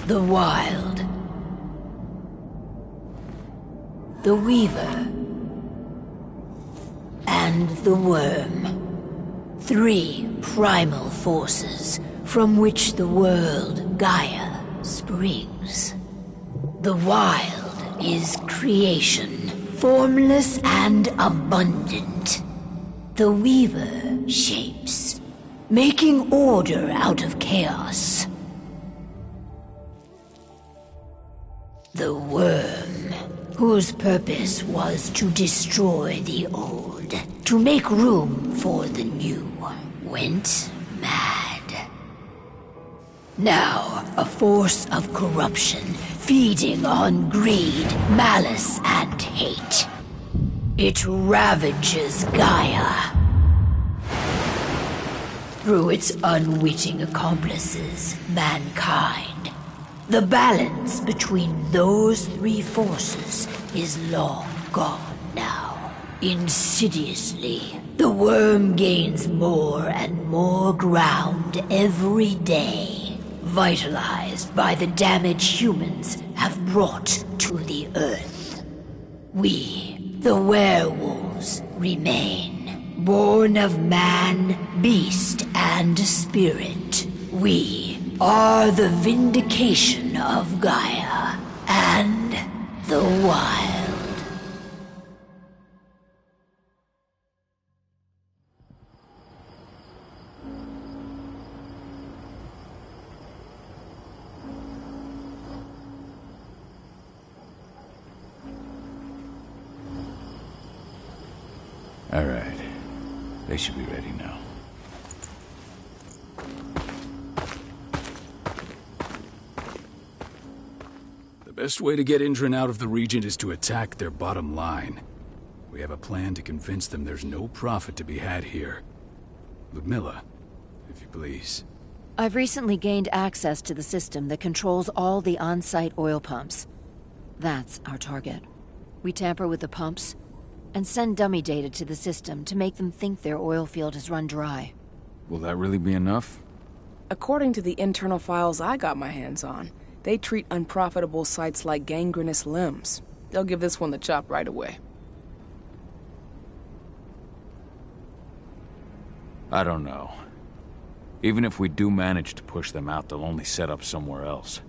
The Wild. The Weaver. And the Worm. 3 primal forces from which the world Gaia springs. The Wild is creation, formless and abundant. The Weaver shapes, making order out of chaos. The worm, whose purpose was to destroy the old, to make room for the new, went mad. Now, a force of corruption, feeding on greed, malice, and hate. It ravages Gaia. Through its unwitting accomplices, mankind. The balance between those three forces is long gone now. Insidiously, the worm gains more and more ground every day, vitalized by the damage humans have brought to the Earth. We, the werewolves, remain, born of man, beast, and spirit. We are the vindication of Gaia and the wild. All right. They should be ready now. The best way to get Indran out of the region is to attack their bottom line. We have a plan to convince them there's no profit to be had here. Ludmilla, if you please. I've recently gained access to the system that controls all the on-site oil pumps. That's our target. We tamper with the pumps and send dummy data to the system to make them think their oil field has run dry. Will that really be enough? According to the internal files I got my hands on, they treat unprofitable sites like gangrenous limbs. They'll give this one the chop right away. I don't know. Even if we do manage to push them out, they'll only set up somewhere else.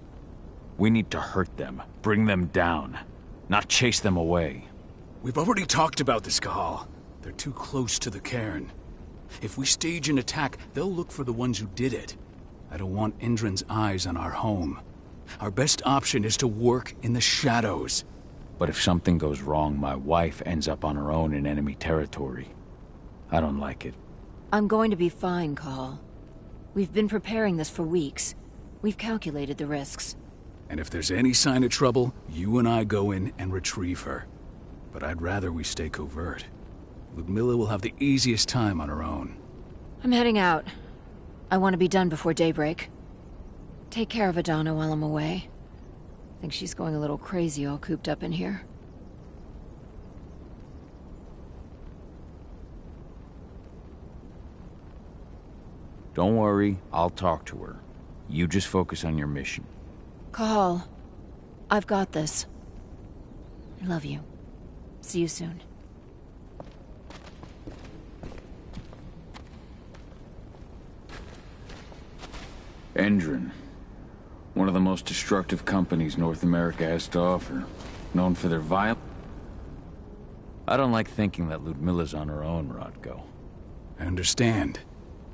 We need to hurt them, bring them down, not chase them away. We've already talked about this, Cahal. They're too close to the cairn. If we stage an attack, they'll look for the ones who did it. I don't want Indran's eyes on our home. Our best option is to work in the shadows. But if something goes wrong, my wife ends up on her own in enemy territory. I don't like it. I'm going to be fine, Call. We've been preparing this for weeks. We've calculated the risks. And if there's any sign of trouble, you and I go in and retrieve her. But I'd rather we stay covert. Ludmilla will have the easiest time on her own. I'm heading out. I want to be done before daybreak. Take care of Adana while I'm away. Think she's going a little crazy all cooped up in here. Don't worry, I'll talk to her. You just focus on your mission. Call. I've got this. I love you. See you soon. Indran. One of the most destructive companies North America has to offer. Known for their violence. I don't like thinking that Ludmilla's on her own, Rodko. I understand.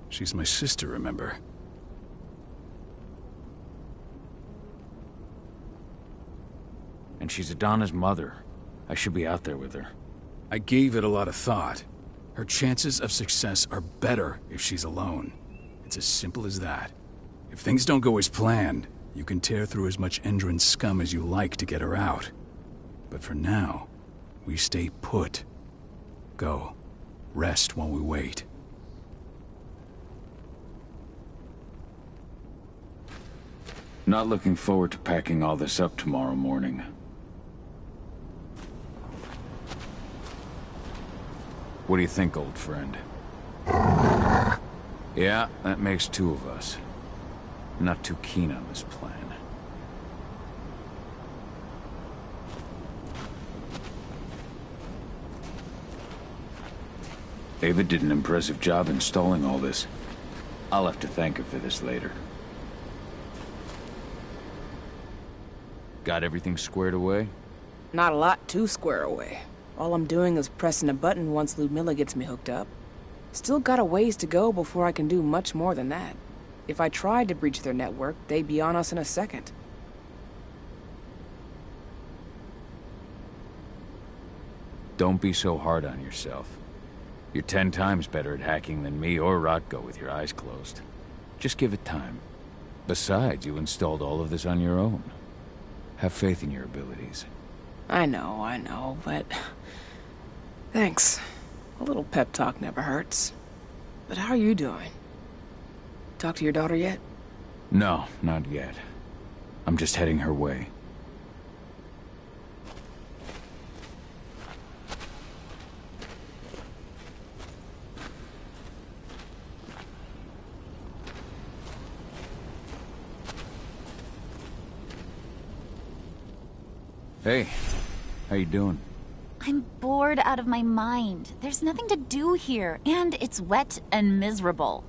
She's my sister, remember? And she's Adana's mother. I should be out there with her. I gave it a lot of thought. Her chances of success are better if she's alone. It's as simple as that. If things don't go as planned, you can tear through as much Indran scum as you like to get her out. But for now, we stay put. Go. Rest while we wait. Not looking forward to packing all this up tomorrow morning. What do you think, old friend? Yeah, that makes two of us. Not too keen on this plan. Ava did an impressive job installing all this. I'll have to thank her for this later. Got everything squared away? Not a lot to square away. All I'm doing is pressing a button once Ludmilla gets me hooked up. Still got a ways to go before I can do much more than that. If I tried to breach their network, they'd be on us in a second. Don't be so hard on yourself. You're 10 times better at hacking than me or Rotko with your eyes closed. Just give it time. Besides, you installed all of this on your own. Have faith in your abilities. I know, but... Thanks. A little pep talk never hurts. But how are you doing? Talk to your daughter yet? No, not yet. I'm just heading her way. Hey, how you doing? I'm bored out of my mind. There's nothing to do here, and it's wet and miserable.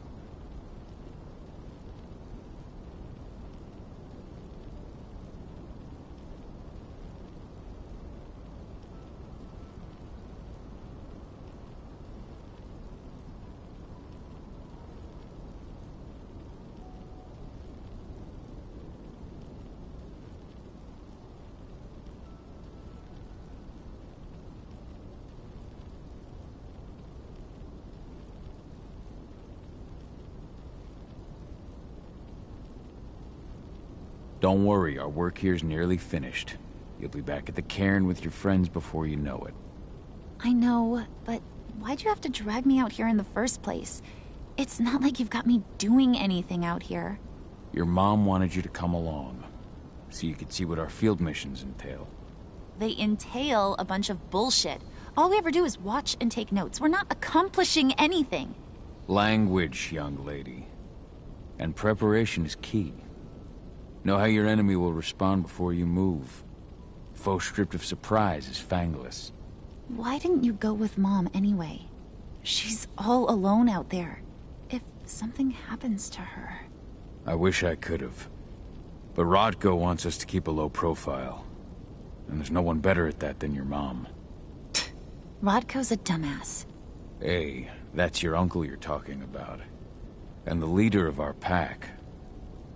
Don't worry, our work here's nearly finished. You'll be back at the cairn with your friends before you know it. I know, but why'd you have to drag me out here in the first place? It's not like you've got me doing anything out here. Your mom wanted you to come along, so you could see what our field missions entail. They entail a bunch of bullshit. All we ever do is watch and take notes. We're not accomplishing anything. Language, young lady. And preparation is key. Know how your enemy will respond before you move. Foe stripped of surprise is fangless. Why didn't you go with Mom anyway? She's all alone out there. If something happens to her... I wish I could have. But Rotko wants us to keep a low profile. And there's no one better at that than your mom. Rodko's a dumbass. Hey, that's your uncle you're talking about. And the leader of our pack.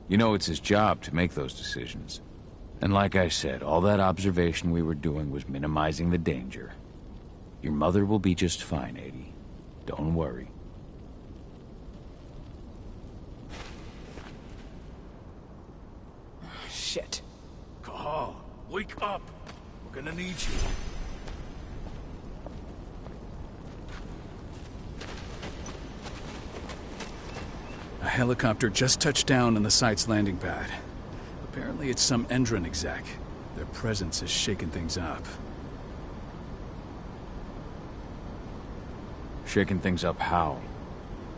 You know it's his job to make those decisions. And like I said, all that observation we were doing was minimizing the danger. Your mother will be just fine, Adie. Don't worry. Shit. Cahal, wake up! We're gonna need you. A helicopter just touched down on the site's landing pad. Apparently it's some Endron exec. Their presence has shaken things up. Shaking things up how?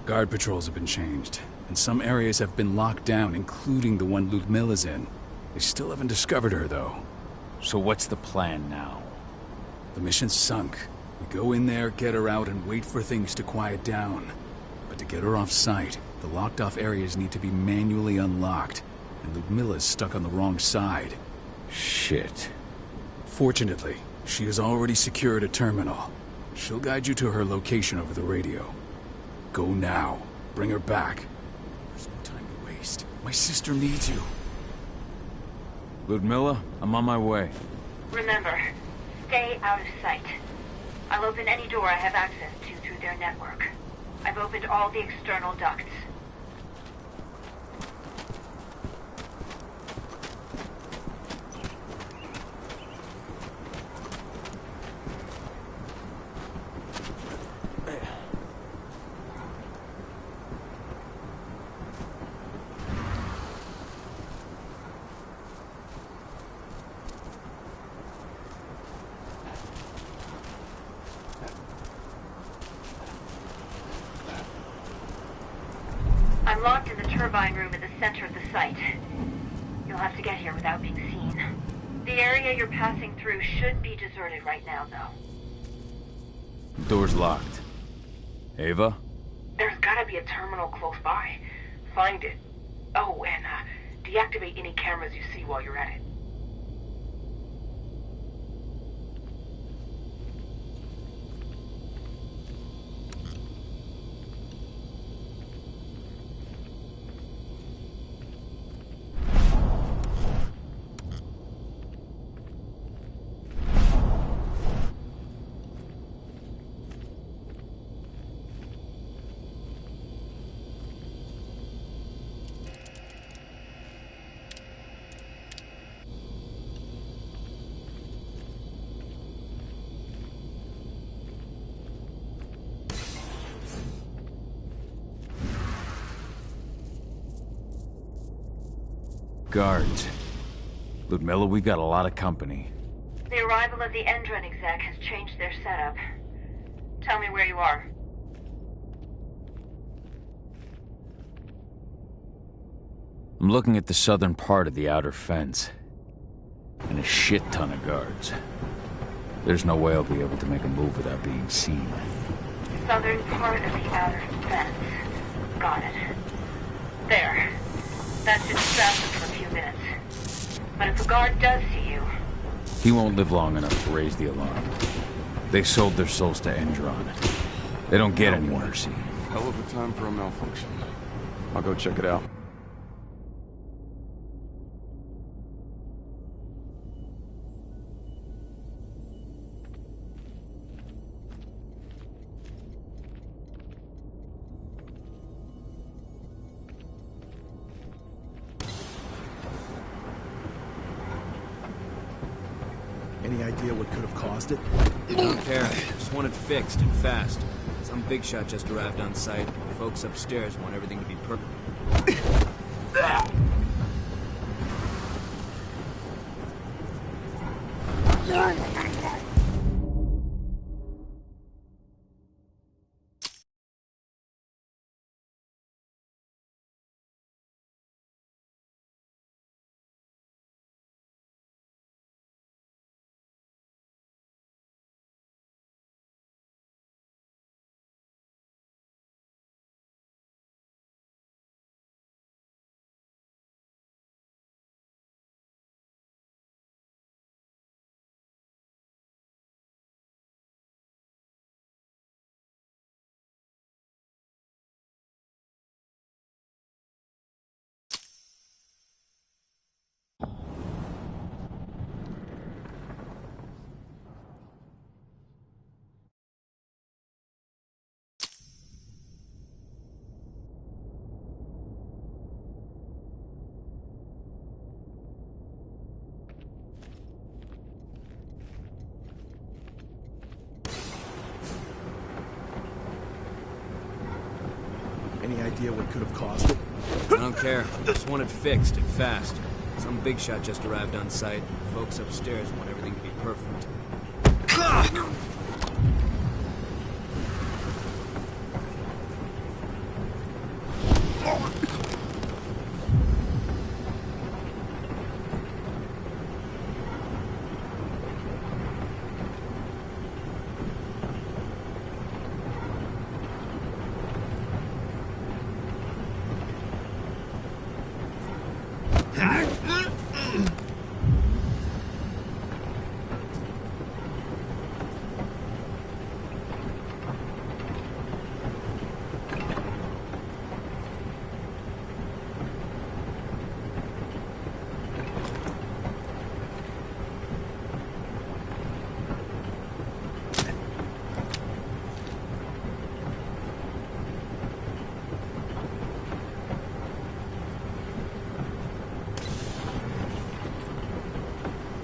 Guard patrols have been changed, and some areas have been locked down, including the one Ludmilla's in. They still haven't discovered her, though. So what's the plan now? The mission's sunk. We go in there, get her out, and wait for things to quiet down. But to get her off-site, the locked-off areas need to be manually unlocked, and Ludmilla's stuck on the wrong side. Shit. Fortunately, she has already secured a terminal. She'll guide you to her location over the radio. Go now. Bring her back. There's no time to waste. My sister needs you. Ludmilla, I'm on my way. Remember, stay out of sight. I'll open any door I have access to through their network. I've opened all the external ducts. I'm locked in the turbine room at the center of the site. You'll have to get here without being seen. The area you're passing through should be deserted right now, though. Door's locked. Ava? There's gotta be a terminal close by. Find it. Oh, and deactivate any cameras you see while you're at it. guards. Ludmilla, we got a lot of company. The arrival of the Endron exec has changed their setup. Tell me where you are. I'm looking at the southern part of the outer fence. And a shit ton of guards. There's no way I'll be able to make a move without being seen. Southern part of the outer fence. Got it. There. That should distract them for a few minutes. But if a guard does see you... He won't live long enough to raise the alarm. They sold their souls to Endron. They don't get any mercy. Hell of a time for a malfunction. I'll go check it out. Any idea what could have caused it? Don't care. Just want it fixed and fast. Some big shot just arrived on site. The folks upstairs want everything to be perfect. Any idea what could have caused it? I don't care. Just want it fixed and fast. Some big shot just arrived on site. The folks upstairs want everything to be perfect.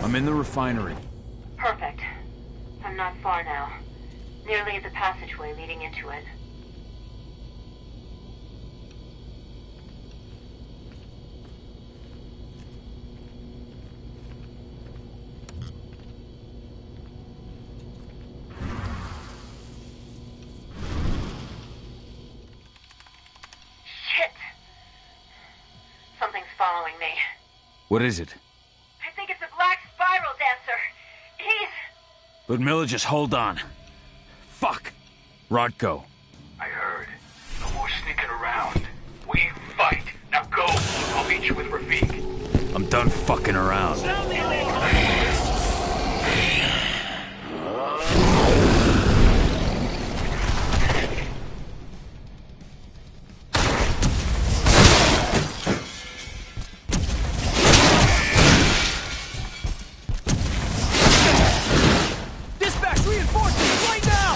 I'm in the refinery. Perfect. I'm not far now. Nearly at the passageway leading into it. Shit! Something's following me. What is it? I think it's a black spiral dancer. He's... Ludmilla, just hold on. Fuck! Rodko. I heard. No more sneaking around. We fight. Now go. I'll meet you with Rafik. I'm done fucking around. Dispatch reinforcements right now!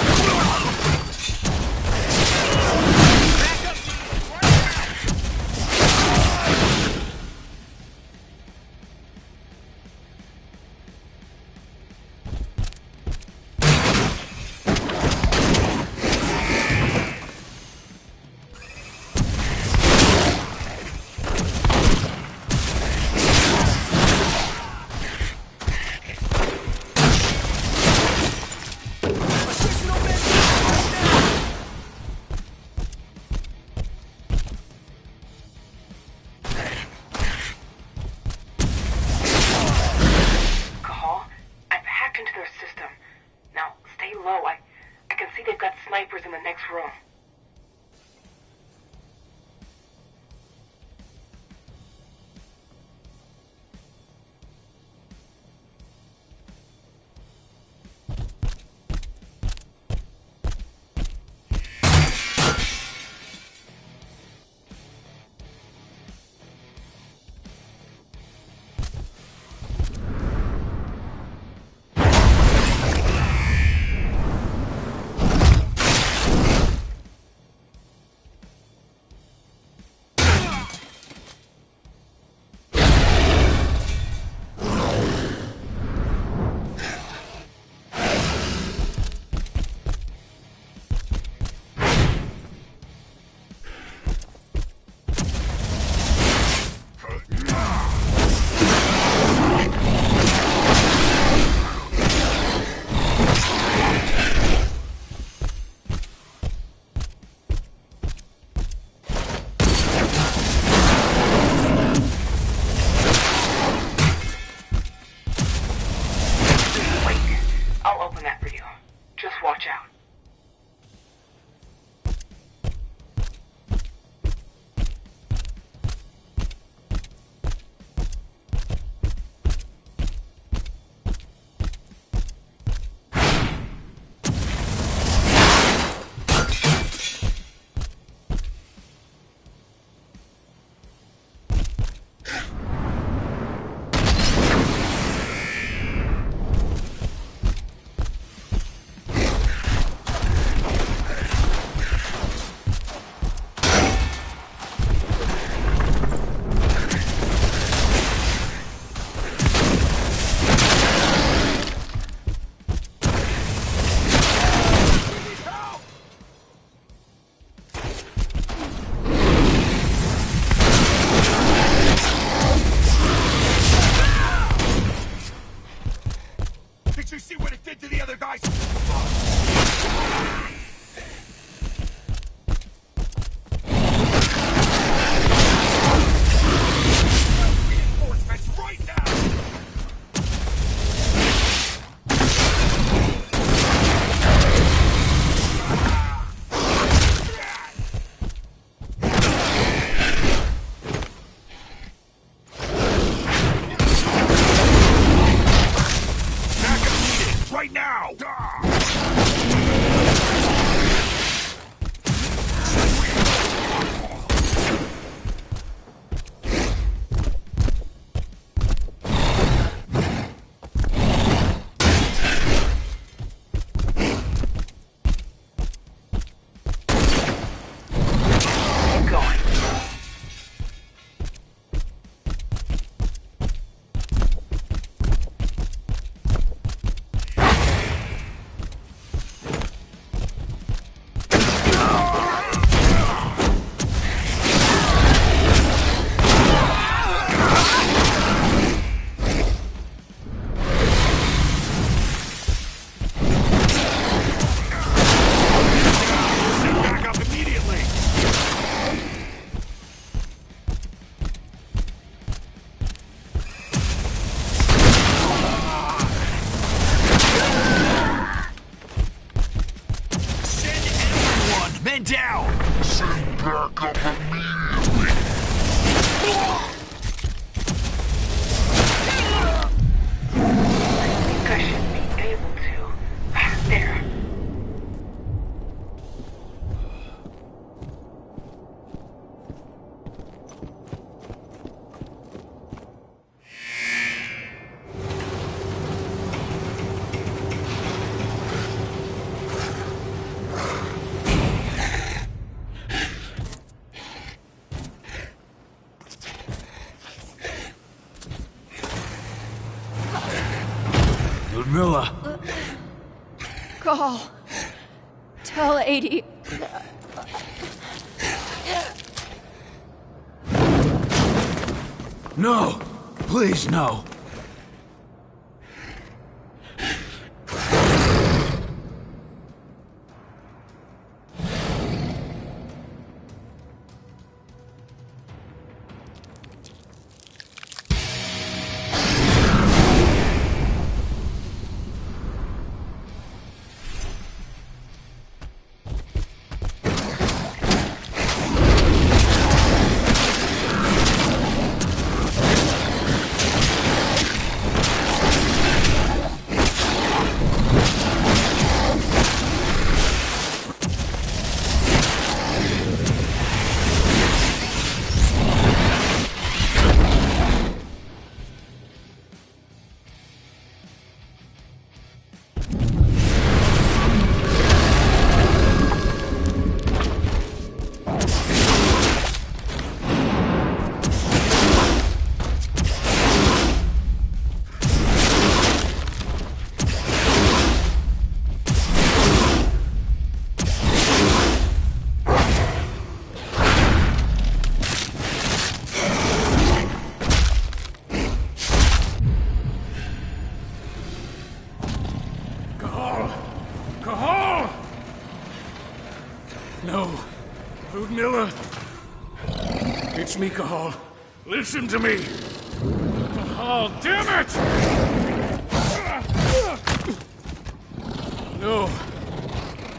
next room. Ludmilla! Call. Tell 80. No! Please, no! Miller. It's me, Cahal. Listen to me. Cahal, damn it! No.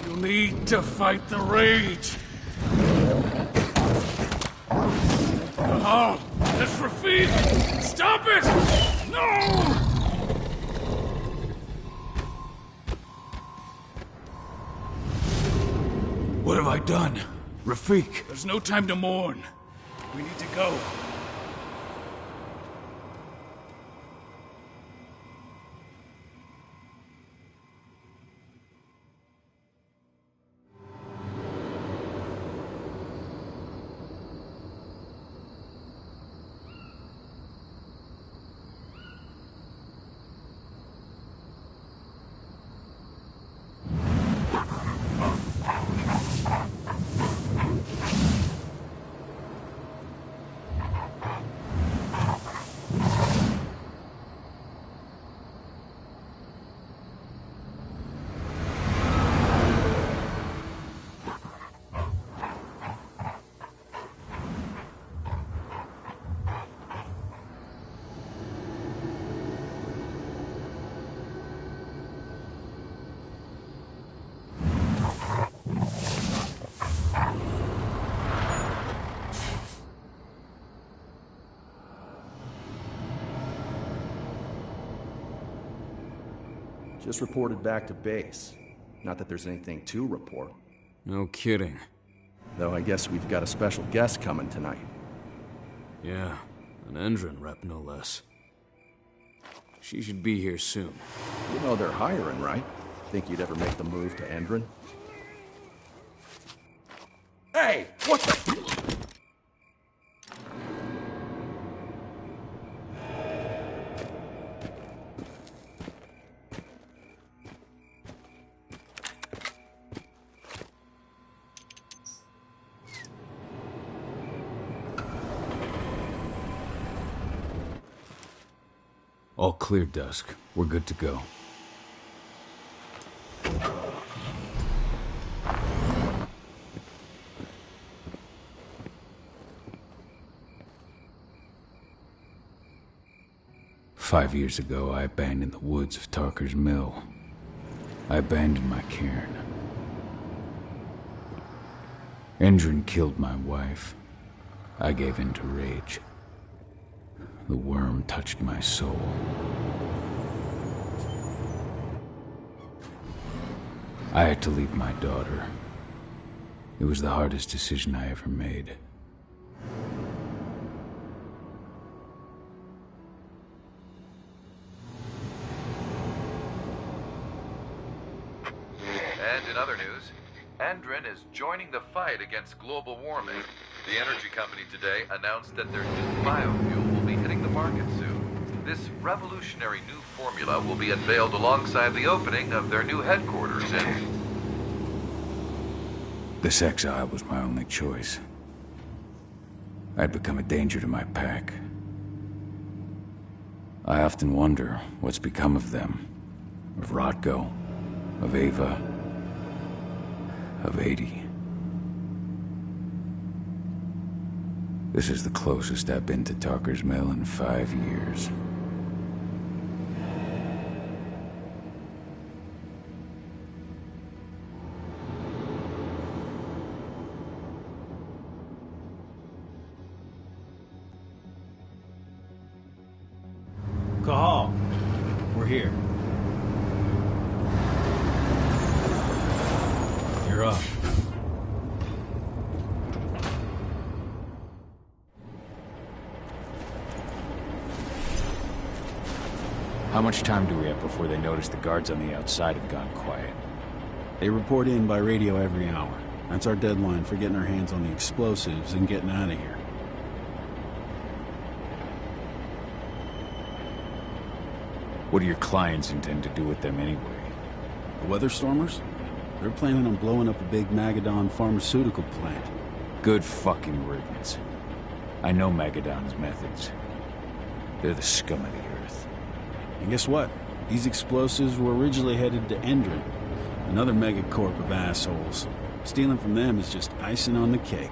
You'll need to fight the rage. Cahal, that's Rafik! Stop it! No! What have I done? Rafik! There's no time to mourn. We need to go. Just reported back to base. Not that there's anything to report. No kidding. Though I guess we've got a special guest coming tonight. Yeah, an Endron rep, no less. She should be here soon. You know they're hiring, right? Think you'd ever make the move to Endron? Hey! What the... All clear, Dusk. We're good to go. Five years ago, I abandoned the woods of Tarker's Mill. I abandoned my cairn. Endron killed my wife. I gave in to rage. The worm touched my soul. I had to leave my daughter. It was the hardest decision I ever made. And in other news, Endron is joining the fight against global warming. The energy company today announced that their new biofuel will be hitting the market soon. This revolutionary new formula will be unveiled alongside the opening of their new headquarters in... This exile was my only choice. I'd become a danger to my pack. I often wonder what's become of them. Of Rodko, of Ava, of 80. This is the closest I've been to Tarker's Mill in 5 years. Cahal, we're here. You're up. How much time do we have before they notice the guards on the outside have gone quiet? They report in by radio every hour. That's our deadline for getting our hands on the explosives and getting out of here. What do your clients intend to do with them anyway? The Weatherstormers? They're planning on blowing up a big Magadon pharmaceutical plant. Good fucking riddance. I know Magadon's methods. They're the scum of the earth. And guess what? These explosives were originally headed to Endron, another megacorp of assholes. Stealing from them is just icing on the cake.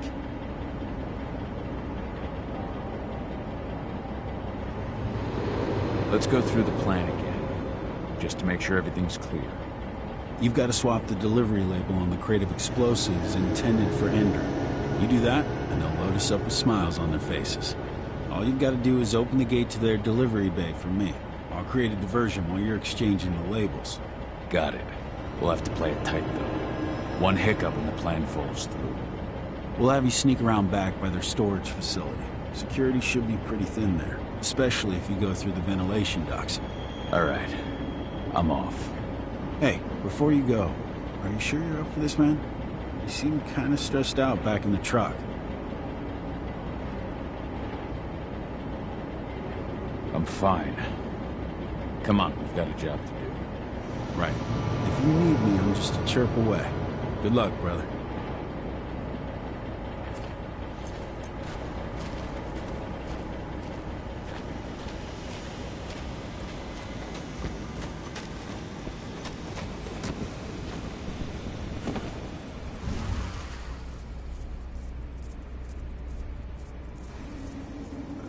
Let's go through the plan again, just to make sure everything's clear. You've got to swap the delivery label on the crate of explosives intended for Endron. You do that, and they'll load us up with smiles on their faces. All you've got to do is open the gate to their delivery bay for me. I'll create a diversion while you're exchanging the labels. Got it. We'll have to play it tight, though. One hiccup and the plan falls through. We'll have you sneak around back by their storage facility. Security should be pretty thin there, especially if you go through the ventilation ducts. All right. I'm off. Hey, before you go, are you sure you're up for this, man? You seem kind of stressed out back in the truck. I'm fine. Come on, we've got a job to do. Right. If you need me, I'm just a chirp away. Good luck, brother.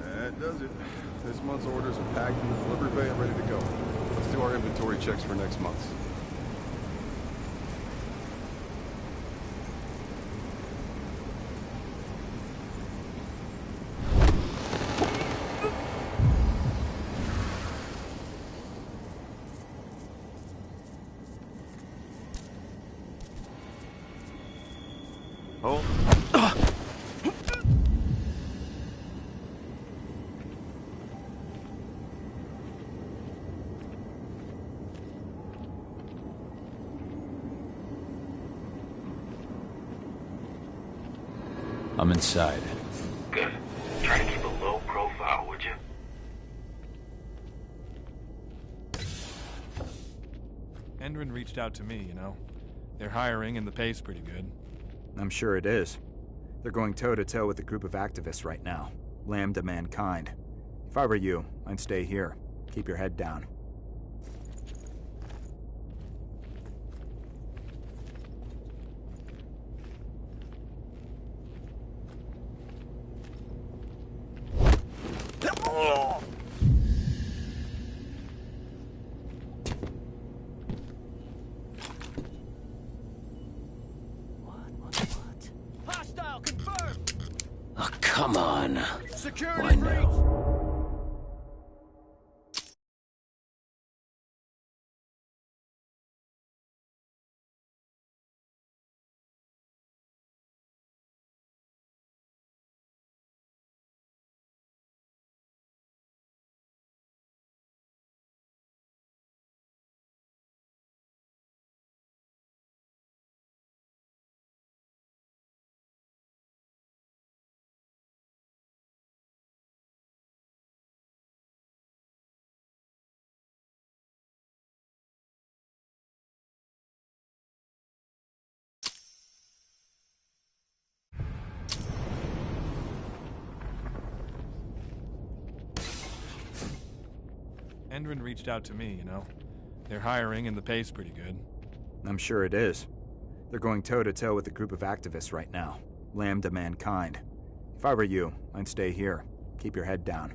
That does it. This month's orders are packed in the delivery bay and ready to go. Let's do our inventory checks for next month. Hold. I'm inside. Good. Try to keep a low profile, would you? Endron reached out to me, you know. They're hiring and the pay's pretty good. I'm sure it is. They're going toe-to-toe with a group of activists right now. Lambda mankind. If I were you, I'd stay here. Keep your head down. Hostile confirmed. Oh, come on. Security Why now? Endron reached out to me, you know. They're hiring and the pay's pretty good. I'm sure it is. They're going toe-to-toe with a group of activists right now. Lambda mankind. If I were you, I'd stay here. Keep your head down.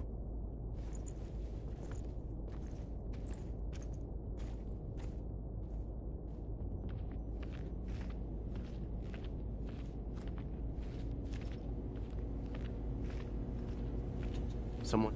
Someone...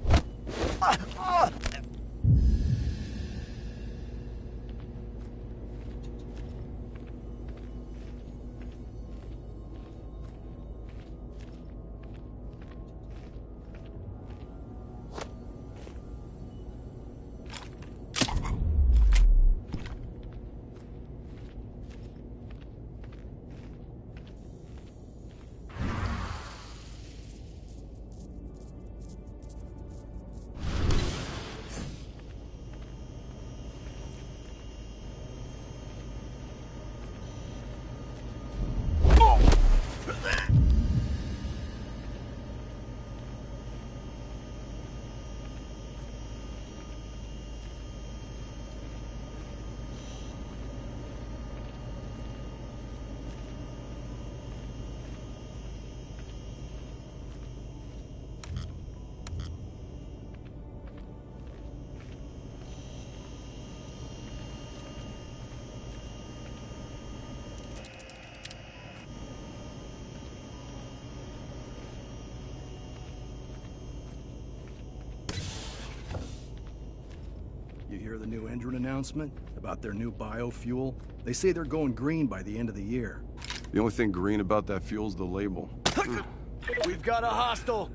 hear the new Endron announcement about their new biofuel? They say they're going green by the end of the year. The only thing green about that fuel's the label. We've got a hostile!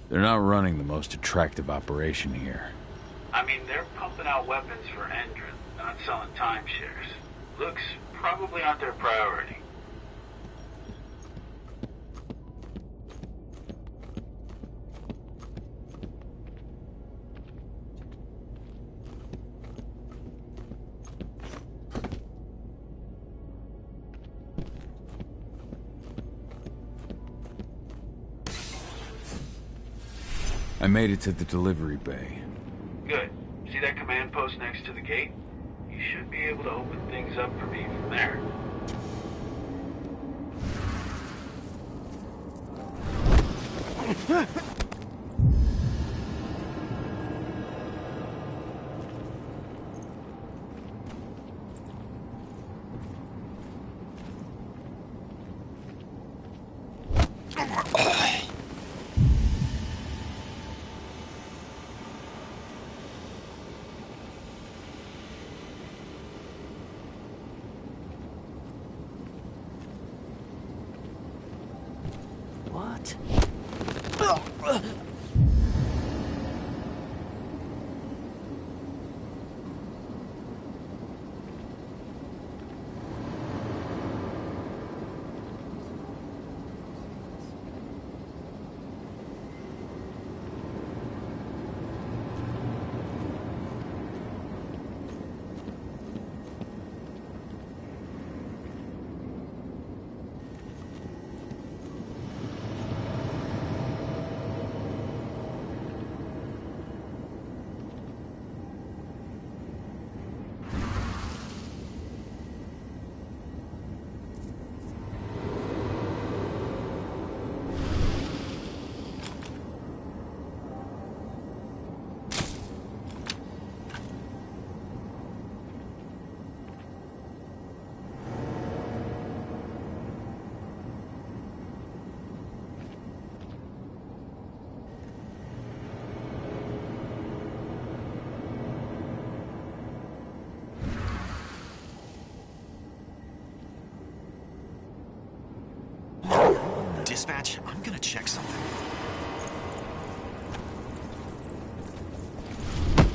They're not running the most attractive operation here. I mean, they're pumping out weapons for Endron, not selling timeshares. Looks probably aren't their priority. I made it to the delivery bay. Good. See that command post next to the gate? You should be able to open things up for me from there. What? Dispatch, I'm gonna check something.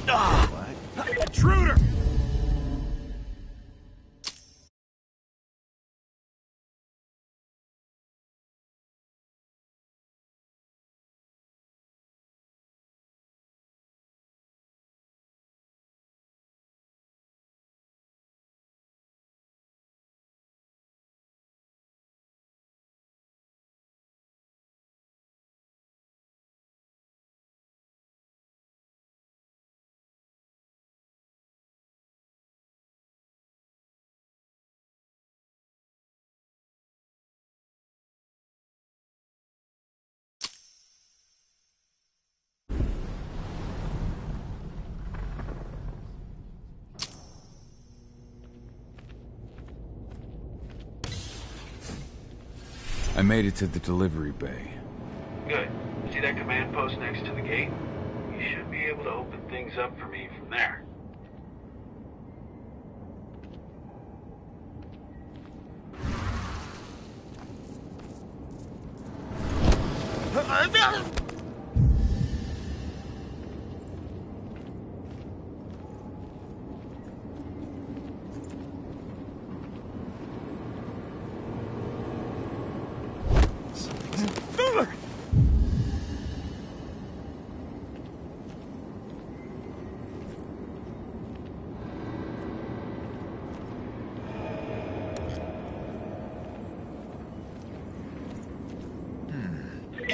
What? Intruder! I made it to the delivery bay. Good. See that command post next to the gate? You should be able to open things up for me from there.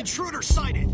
Intruder sighted!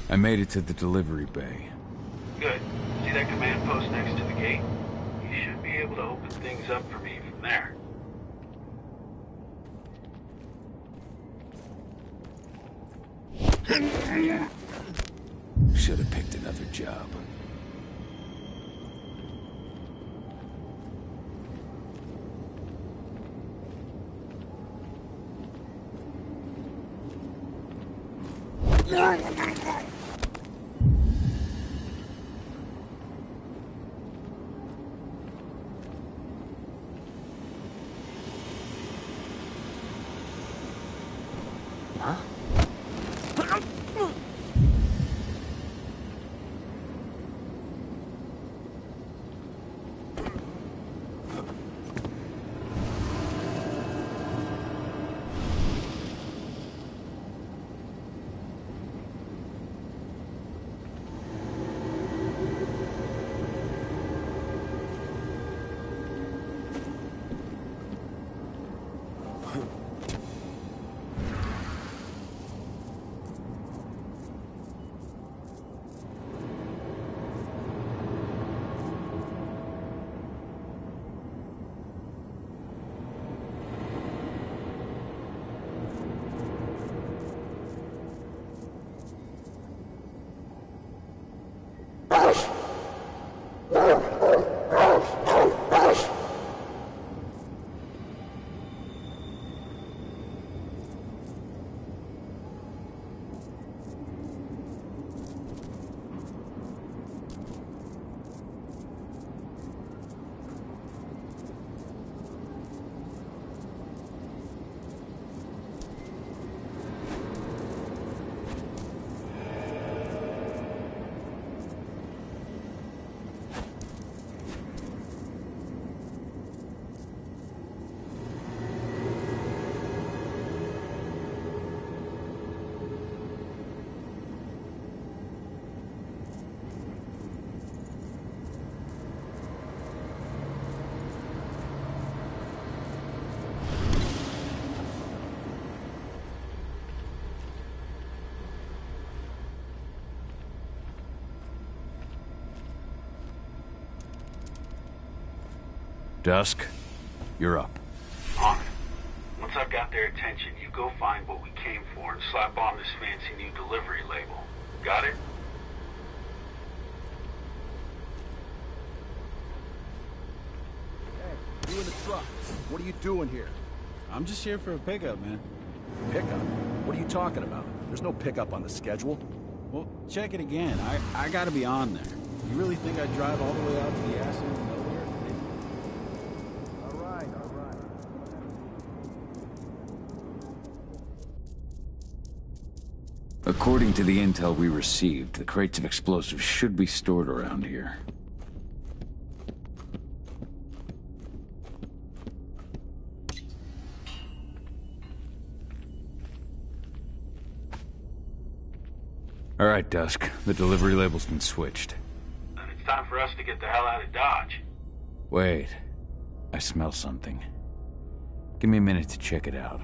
I made it to the delivery bay. Good. See that command post next to the gate? You should be able to open things up for me from there. Should have picked another job. Dusk, you're up. On it. Once I've got their attention, you go find what we came for and slap on this fancy new delivery label. Got it? Hey, you in the truck. What are you doing here? I'm just here for a pickup, man. Pickup? What are you talking about? There's no pickup on the schedule. Well, check it again. I gotta be on there. You really think I'd drive all the way out to the ass end of nowhere? All right. According to the intel we received, the crates of explosives should be stored around here. All right, Dusk. The delivery label's been switched. Then it's time for us to get the hell out of Dodge. Wait. I smell something. Give me a minute to check it out.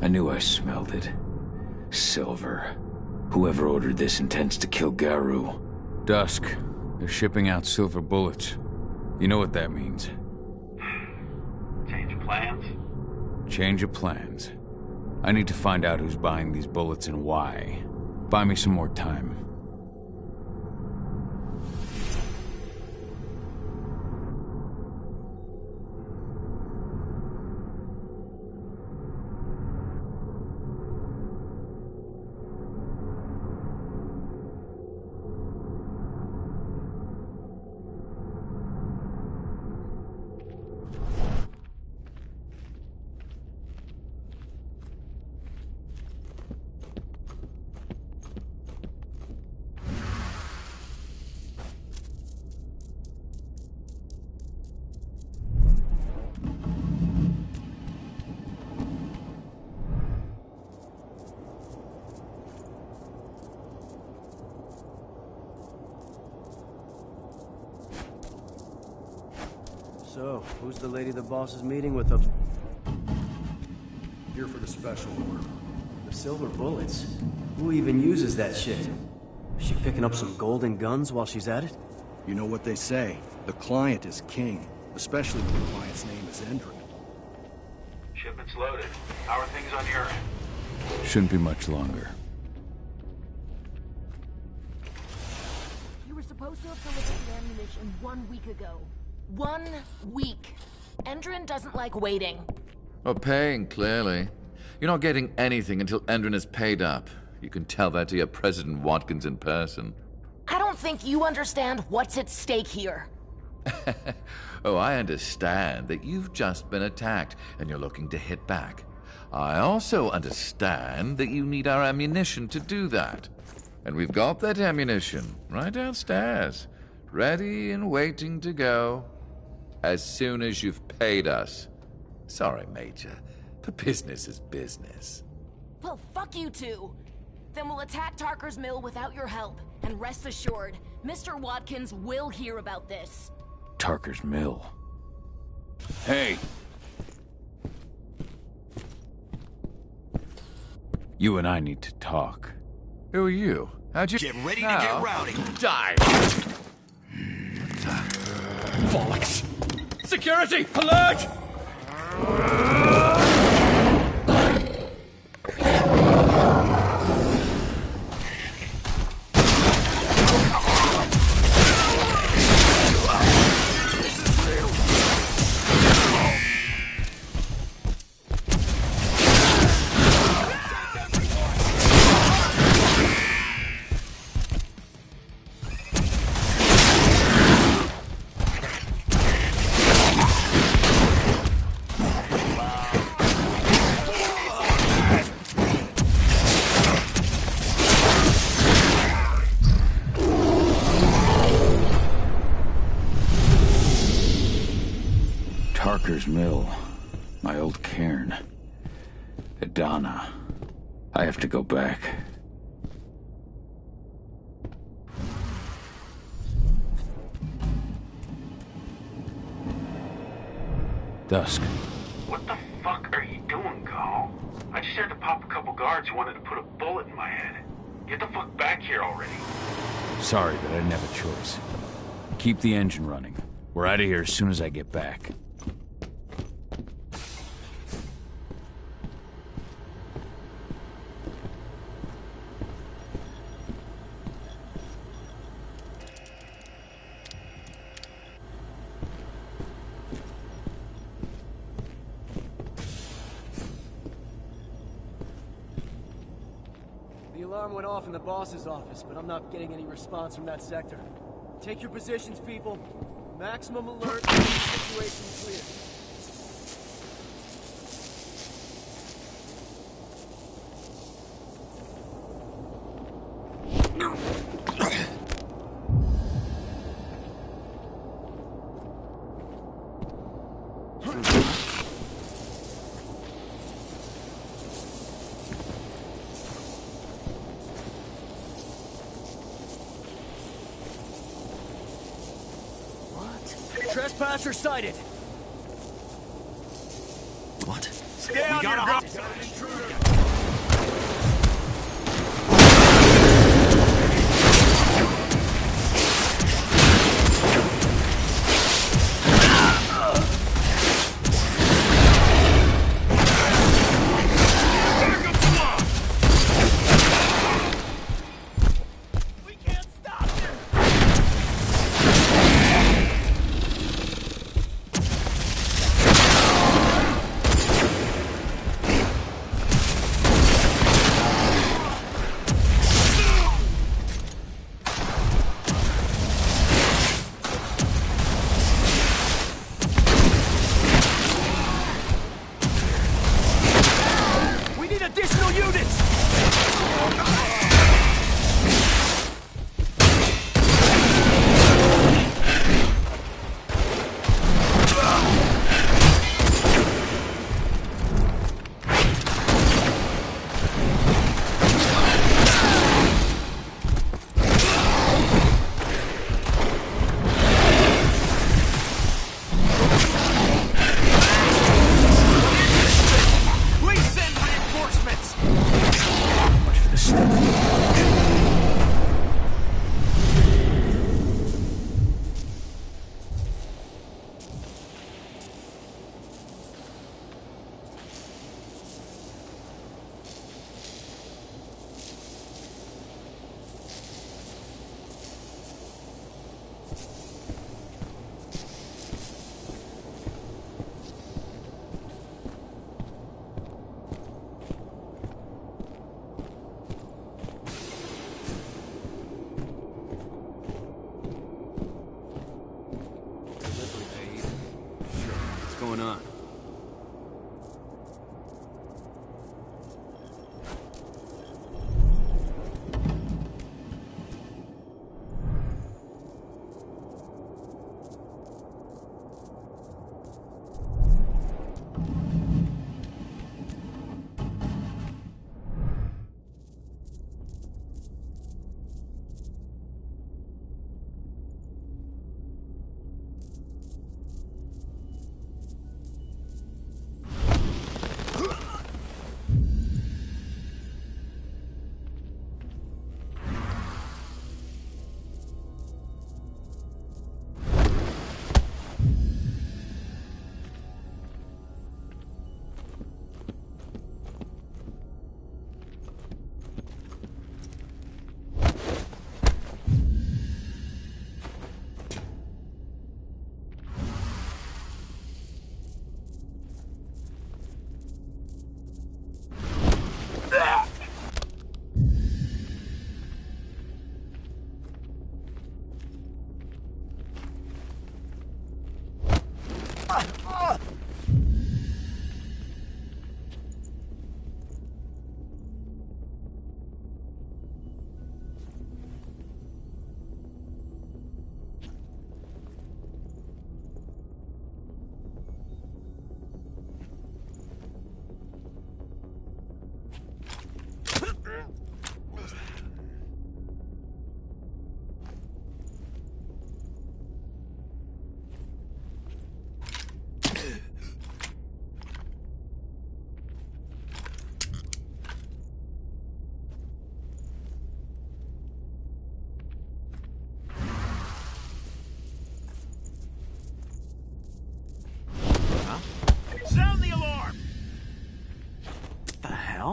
I knew I smelled it. Silver. Whoever ordered this intends to kill Garou. Dusk. They're shipping out silver bullets. You know what that means. plans? Change of plans. I need to find out who's buying these bullets and why. Buy me some more time. So, who's the lady the boss is meeting with up? Here for the special order. The silver bullets? Who even uses that shit? Is she picking up some golden guns while she's at it? You know what they say. The client is king, especially when the client's name is Endrin. Shipment's loaded. How are things on your end? Shouldn't be much longer. You were supposed to have delivered the ammunition 1 week ago. 1 week. Endrin doesn't like waiting. Well, paying, clearly. You're not getting anything until Endrin is paid up. You can tell that to your President Watkins in person. I don't think you understand what's at stake here. Oh, I understand that you've just been attacked and you're looking to hit back. I also understand that you need our ammunition to do that. And we've got that ammunition right downstairs, ready and waiting to go. As soon as you've paid us. Sorry, Major, but business is business. Well, fuck you two. Then we'll attack Tarker's mill without your help. And rest assured, Mr. Watkins will hear about this. Tarker's mill. Hey! You and I need to talk. Who are you? How'd you... Get ready to get rowdy. Die! Bollocks! Security! Alert! Tarker's mill. My old cairn. Adana. I have to go back. Dusk. What the fuck are you doing, Carl? I just had to pop a couple guards who wanted to put a bullet in my head. Get the fuck back here already. Sorry, but I didn't have a choice. Keep the engine running. We're out of here as soon as I get back. The alarm went off in the boss's office, but I'm not getting any response from that sector. Take your positions, people. Maximum alert. Situation clear. Trespasser sighted. What? Stay on your ground.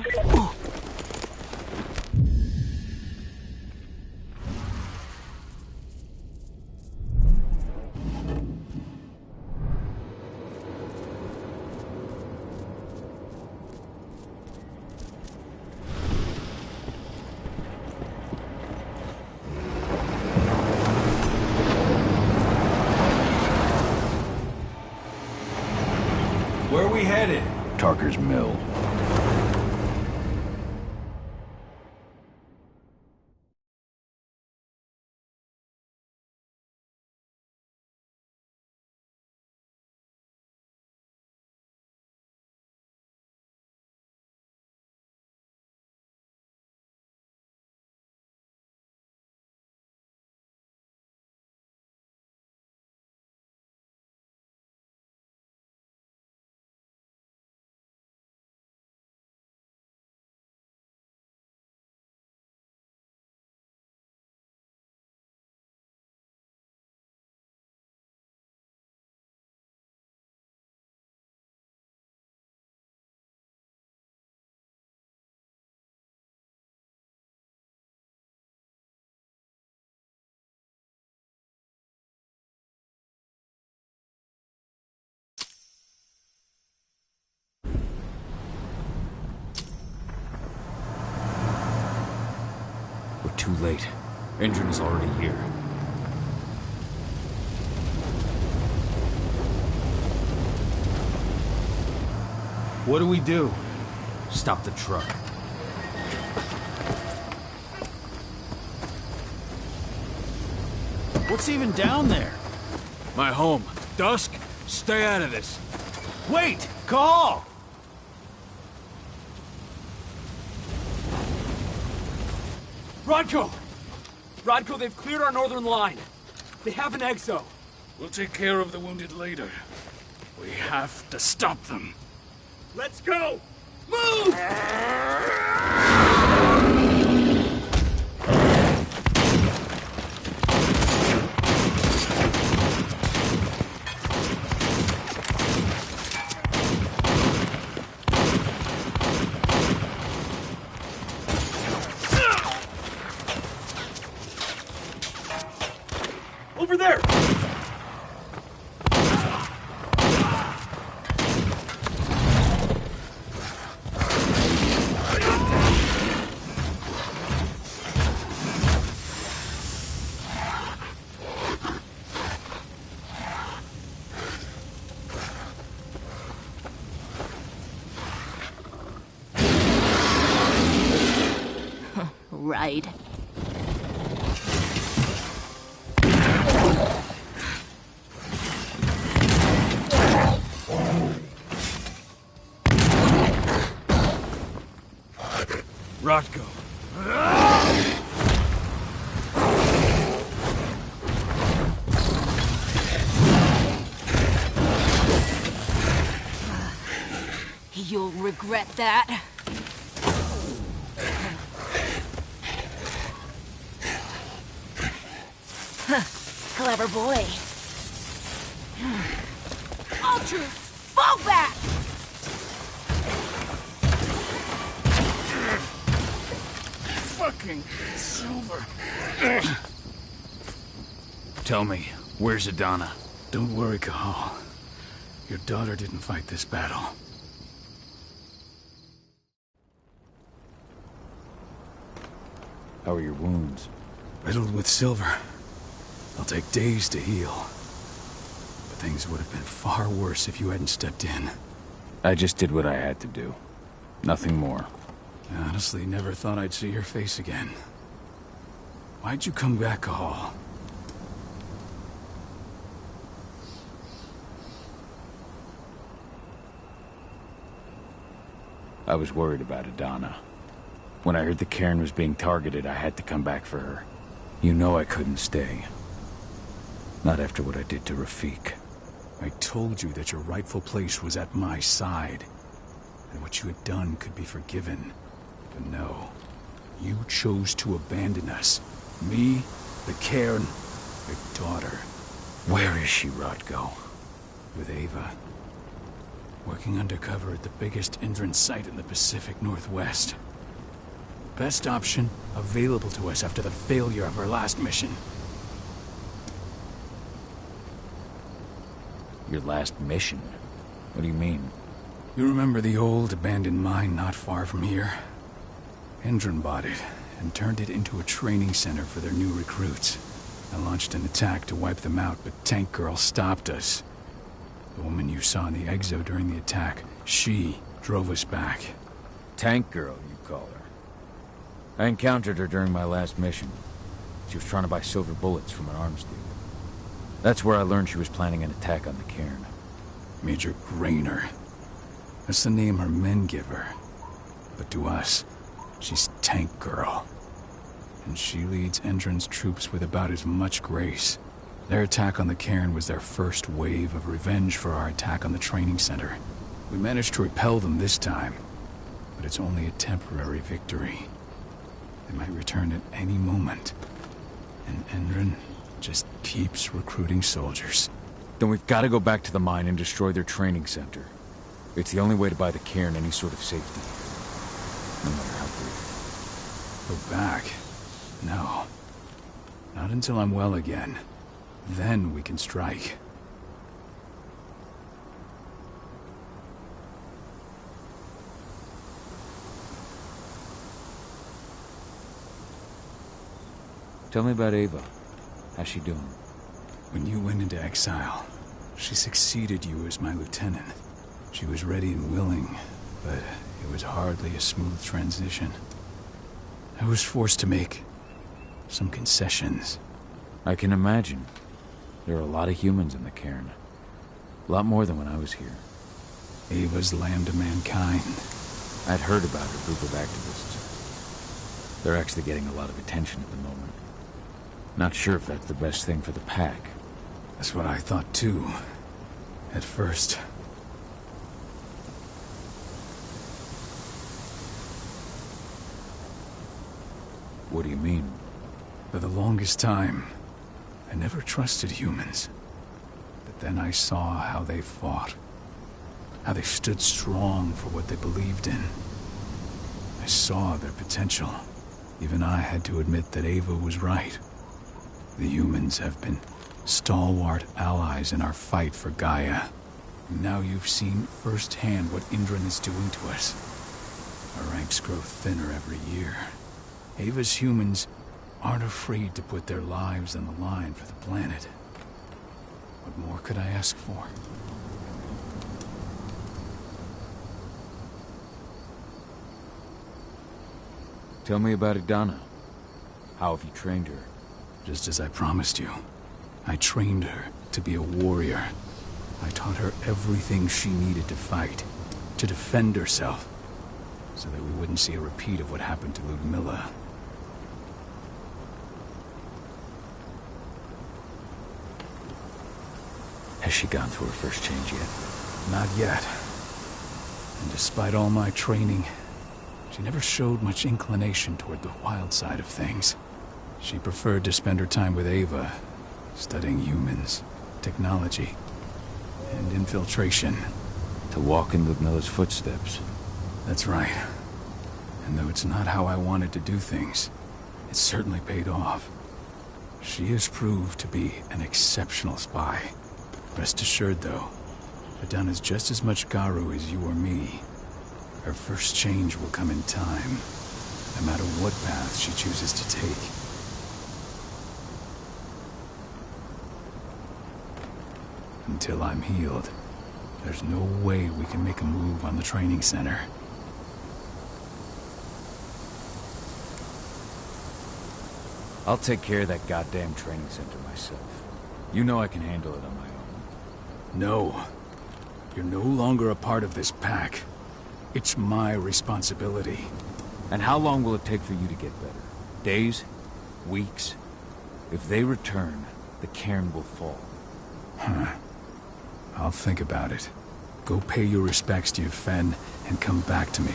hell? Where are we headed? Tarker's Mill. We're too late. Endron is already here. What do we do? Stop the truck. What's even down there? My home. Dusk, stay out of this. Wait! Call! Rodko! Rodko, they've cleared our northern line. They have an exo. We'll take care of the wounded later. We have to stop them. Let's go! Move! Over there! Right. Rodko. You'll regret that. Clever boy. Ultra, fall back! Fucking Silver. Tell me, where's Adana? Don't worry, Cahal. Your daughter didn't fight this battle. How are your wounds? Riddled with silver. They'll take days to heal. But things would have been far worse if you hadn't stepped in. I just did what I had to do. Nothing more. I honestly never thought I'd see your face again. Why'd you come back, Cahal? I was worried about Adana. When I heard the cairn was being targeted, I had to come back for her. You know I couldn't stay. Not after what I did to Rafik. I told you that your rightful place was at my side. That what you had done could be forgiven. But no. You chose to abandon us. Me, the cairn, your daughter. Where is she, Rodko? With Ava. working undercover at the biggest Indran site in the Pacific Northwest. Best option available to us after the failure of our last mission. Your last mission? What do you mean? You remember the old abandoned mine not far from here? Indran bought it and turned it into a training center for their new recruits. I launched an attack to wipe them out, but Tank Girl stopped us. The woman you saw in the exo during the attack, she drove us back. Tank Girl, you call her. I encountered her during my last mission. She was trying to buy silver bullets from an arms dealer. That's where I learned she was planning an attack on the cairn. Major Grainer. That's the name her men give her. But to us, she's Tank Girl. And she leads Endron's troops with about as much grace. Their attack on the cairn was their first wave of revenge for our attack on the training center. We managed to repel them this time, but it's only a temporary victory. They might return at any moment. And Endron just keeps recruiting soldiers. Then we've got to go back to the mine and destroy their training center. It's the only way to buy the cairn any sort of safety. No matter how brief. Go back? No. Not until I'm well again. Then we can strike. Tell me about Ava. How's she doing? When you went into exile, she succeeded you as my lieutenant. She was ready and willing, but it was hardly a smooth transition. I was forced to make some concessions. I can imagine. There are a lot of humans in the cairn. A lot more than when I was here. Ava's lamb to mankind. I'd heard about her group of activists. They're actually getting a lot of attention at the moment. Not sure if that's the best thing for the pack. That's what I thought too. At first. What do you mean? For the longest time, I never trusted humans. But then I saw how they fought. How they stood strong for what they believed in. I saw their potential. Even I had to admit that Ava was right. The humans have been stalwart allies in our fight for Gaia. And now you've seen firsthand what Indran is doing to us. Our ranks grow thinner every year. Ava's humans aren't afraid to put their lives on the line for the planet. What more could I ask for? Tell me about Idana. How have you trained her? Just as I promised you. I trained her to be a warrior. I taught her everything she needed to fight, to defend herself, so that we wouldn't see a repeat of what happened to Ludmilla. Has she gone through her first change yet? Not yet. And despite all my training, she never showed much inclination toward the wild side of things. She preferred to spend her time with Ava, studying humans, technology, and infiltration. To walk in Ludmilla's footsteps. That's right. And though it's not how I wanted to do things, it certainly paid off. She has proved to be an exceptional spy. Rest assured, though, Idana's just as much Garu as you or me. Her first change will come in time, no matter what path she chooses to take. Until I'm healed, there's no way we can make a move on the training center. I'll take care of that goddamn training center myself. You know I can handle it on my own. No. You're no longer a part of this pack. It's my responsibility. And how long will it take for you to get better? Days? Weeks? If they return, the cairn will fall. Huh. I'll think about it. Go pay your respects to your Fen and come back to me.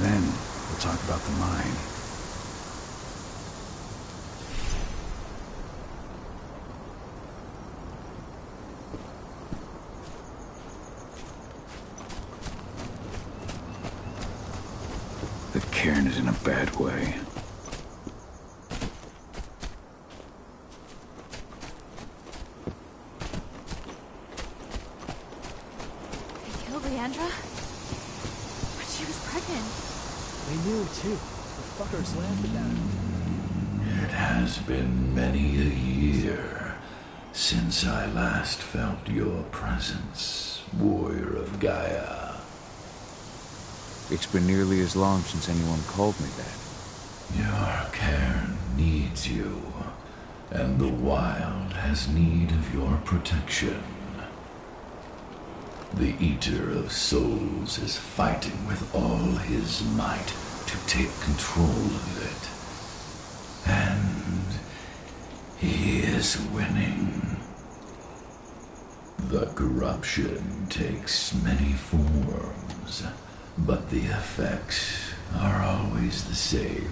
Then we'll talk about the mine. Cairn is in a bad way. They killed Leandra? But she was pregnant. They knew, too. The fuckers laughed about it. It has been many a year since I last felt your presence, warrior of Gaia. It's been nearly as long since anyone called me that. Your cairn needs you, and the wild has need of your protection. The Eater of Souls is fighting with all his might to take control of it. And he is winning. The corruption takes many forms, but the effects are always the same.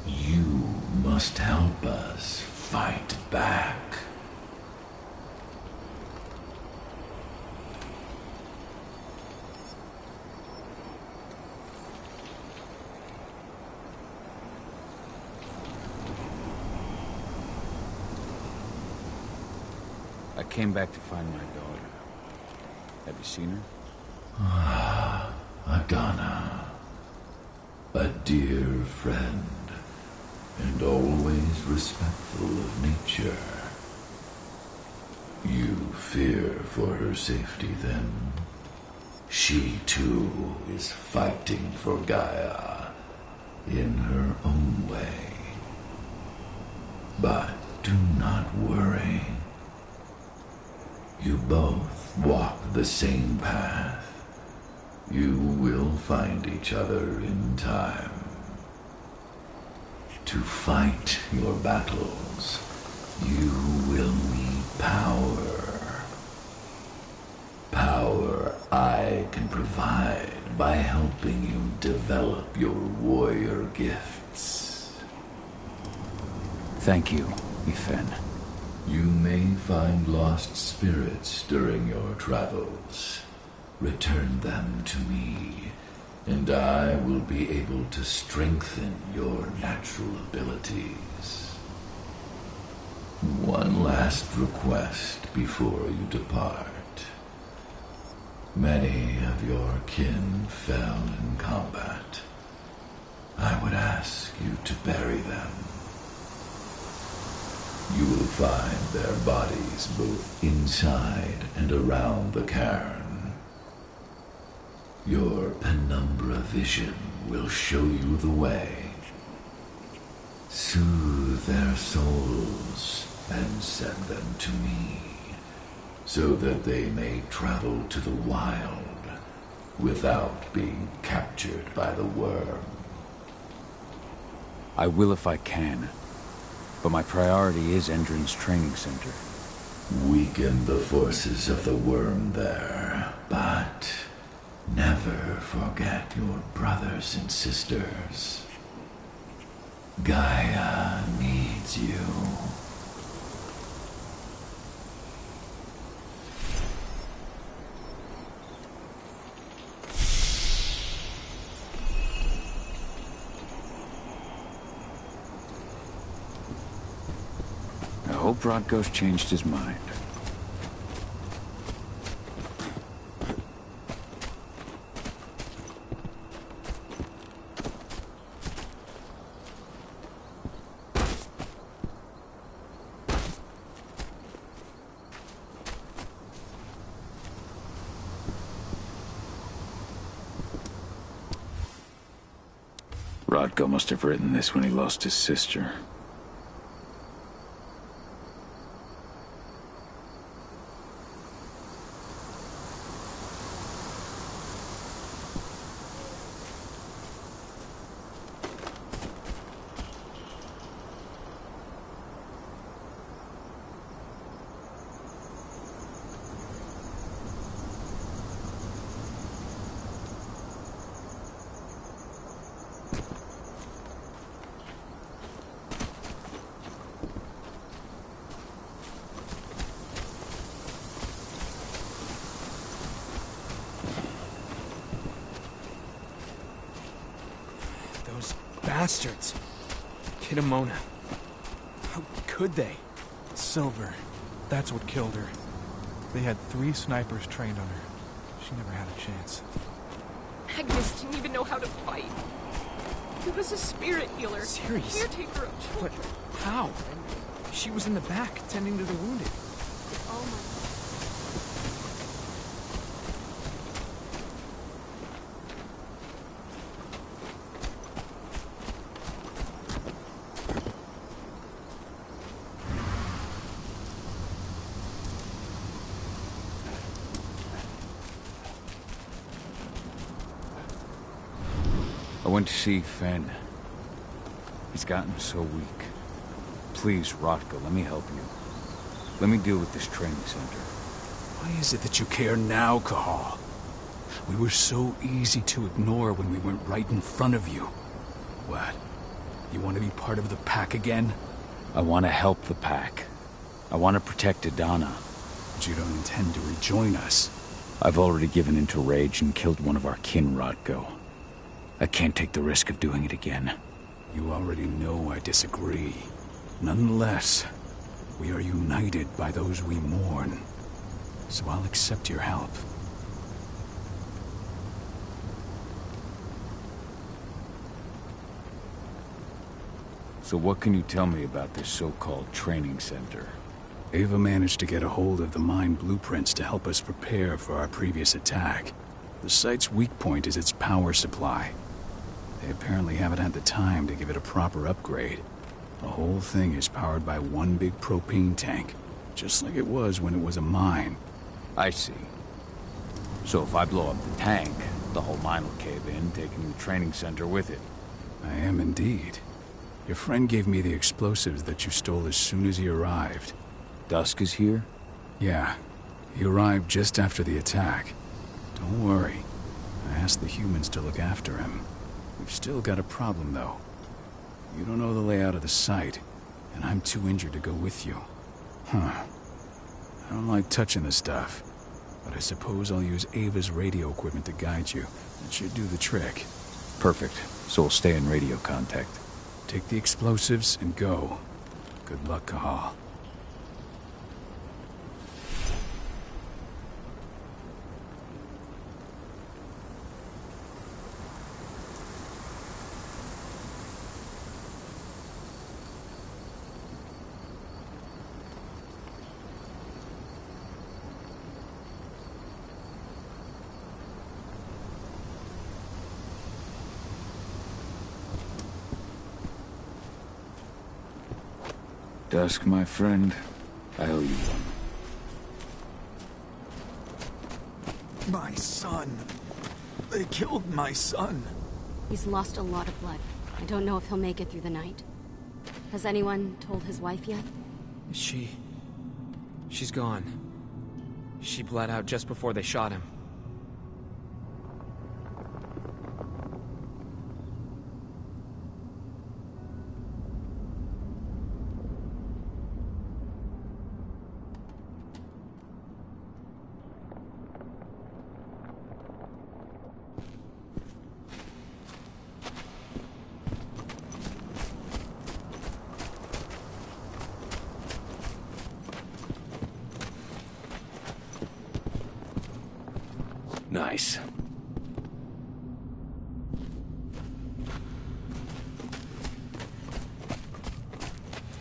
You must help us fight back. I came back to find my daughter. Have you seen her? Ah, Adana. A dear friend, and always respectful of nature. You fear for her safety, then? She, too, is fighting for Gaia in her own way. But do not worry. You both walk the same path. You will find each other in time. To fight your battles, you will need power. Power I can provide by helping you develop your warrior gifts. Thank you, Ethan. You may find lost spirits during your travels. Return them to me, and I will be able to strengthen your natural abilities. One last request before you depart. Many of your kin fell in combat. I would ask you to bury them. You will find their bodies both inside and around the cairn. Your penumbra vision will show you the way. Soothe their souls and send them to me, so that they may travel to the wild without being captured by the worm. I will if I can, but my priority is Endron's training center. Weaken the forces of the worm there, but never forget your brothers and sisters. Gaia needs you. I hope Rodko's changed his mind. Rodko must have written this when he lost his sister. bastards. Kitamona. How could they? Silver. That's what killed her. They had 3 snipers trained on her. She never had a chance. Agnes didn't even know how to fight. He was a spirit healer. Serious? Caretaker of children. But how? She was in the back, tending to the wounded. Oh my. I went to see Fenn. He's gotten so weak. Please, Rotka, let me help you. Let me deal with this training center. Why is it that you care now, Cahal? We were so easy to ignore when we weren't right in front of you. What? You want to be part of the pack again? I want to help the pack. I want to protect Adana. But you don't intend to rejoin us. I've already given in to rage and killed one of our kin, Rotko. I can't take the risk of doing it again. You already know I disagree. Nonetheless, we are united by those we mourn. So I'll accept your help. So what can you tell me about this so-called training center? Ava managed to get a hold of the mine blueprints to help us prepare for our previous attack. The site's weak point is its power supply. They apparently haven't had the time to give it a proper upgrade. The whole thing is powered by one big propane tank, just like it was when it was a mine. I see. So if I blow up the tank, the whole mine will cave in, taking the training center with it. I am indeed. Your friend gave me the explosives that you stole as soon as he arrived. Dusk is here? Yeah. He arrived just after the attack. Don't worry. I asked the humans to look after him. We've still got a problem, though. You don't know the layout of the site, and I'm too injured to go with you. Huh. I don't like touching the stuff, but I suppose I'll use Ava's radio equipment to guide you. It should do the trick. Perfect. So we'll stay in radio contact. Take the explosives and go. Good luck, Cahal. Dusk, my friend, I owe you one. My son. They killed my son. He's lost a lot of blood. I don't know if he'll make it through the night. Has anyone told his wife yet? She's gone. She bled out just before they shot him. Nice.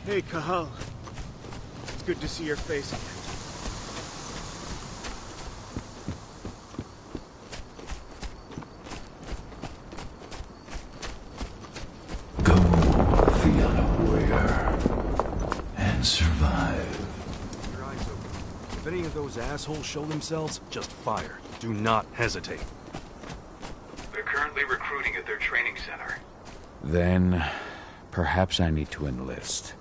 Hey, Cahal. It's good to see your face again. Go, Fianna warrior, and survive. Your eyes open. If any of those assholes show themselves, just fire. Do not hesitate. They're currently recruiting at their training center. Then, perhaps I need to enlist.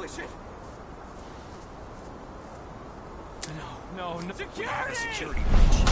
Holy shit! No. Security! Security breach.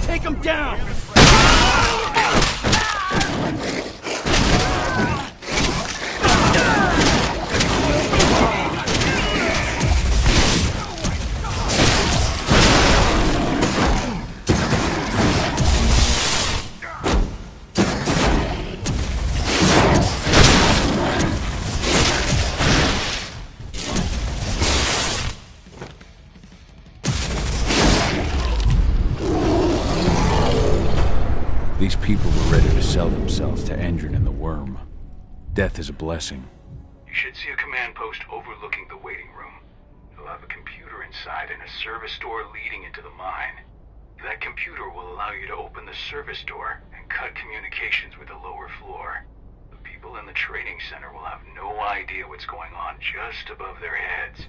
Take him down! These people were ready to sell themselves to Endron and the Worm. Death is a blessing. You should see a command post overlooking the waiting room. It'll have a computer inside and a service door leading into the mine. That computer will allow you to open the service door and cut communications with the lower floor. The people in the training center will have no idea what's going on just above their heads.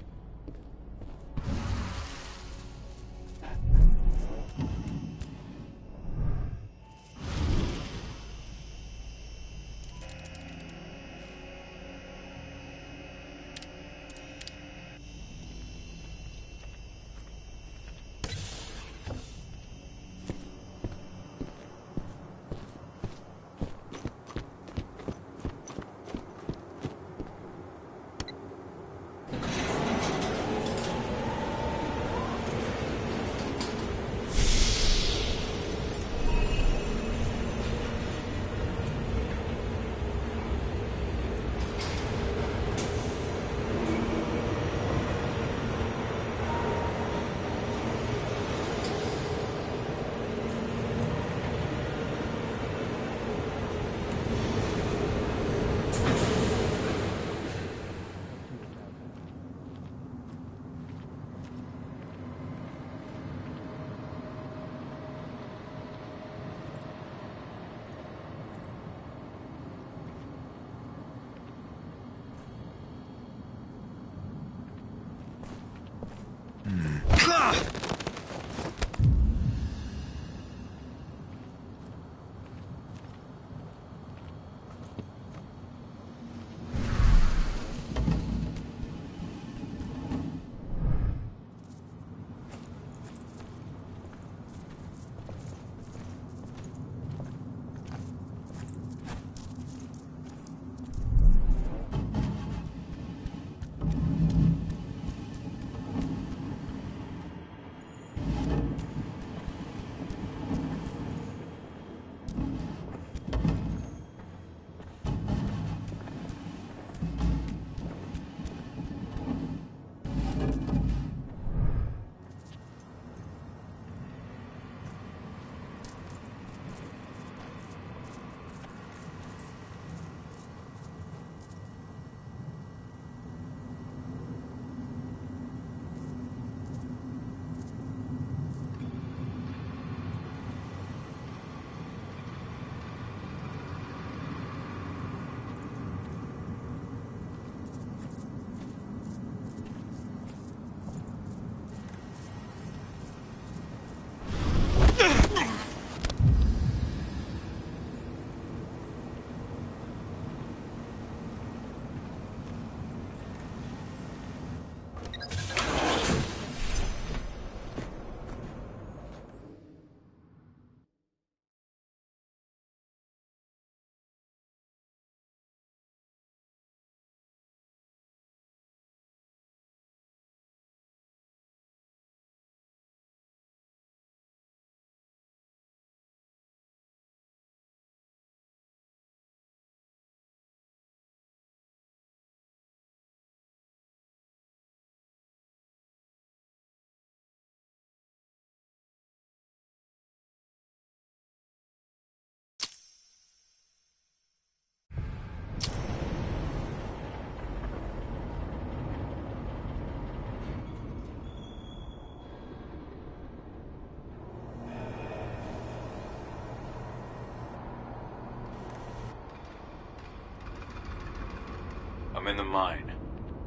I'm in the mine.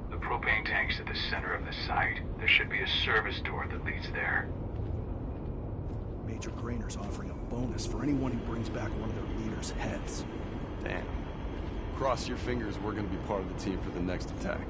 The propane tank's at the center of the site. There should be a service door that leads there. Major Grainer's offering a bonus for anyone who brings back one of their leaders' heads. Damn. Cross your fingers, we're gonna be part of the team for the next attack.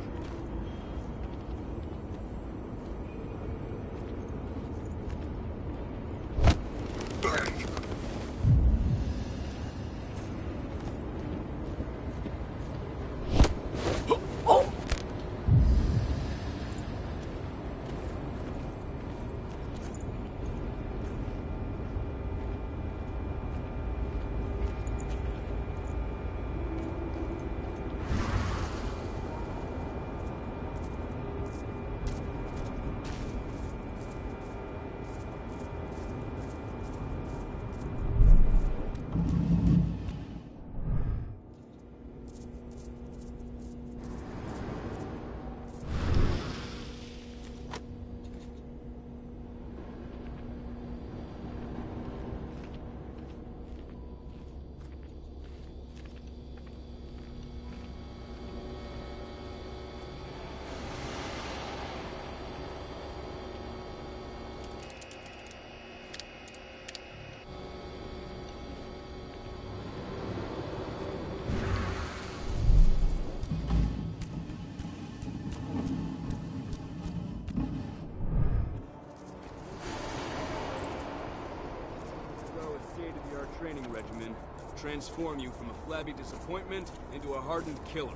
Training regimen transform you from a flabby disappointment into a hardened killer.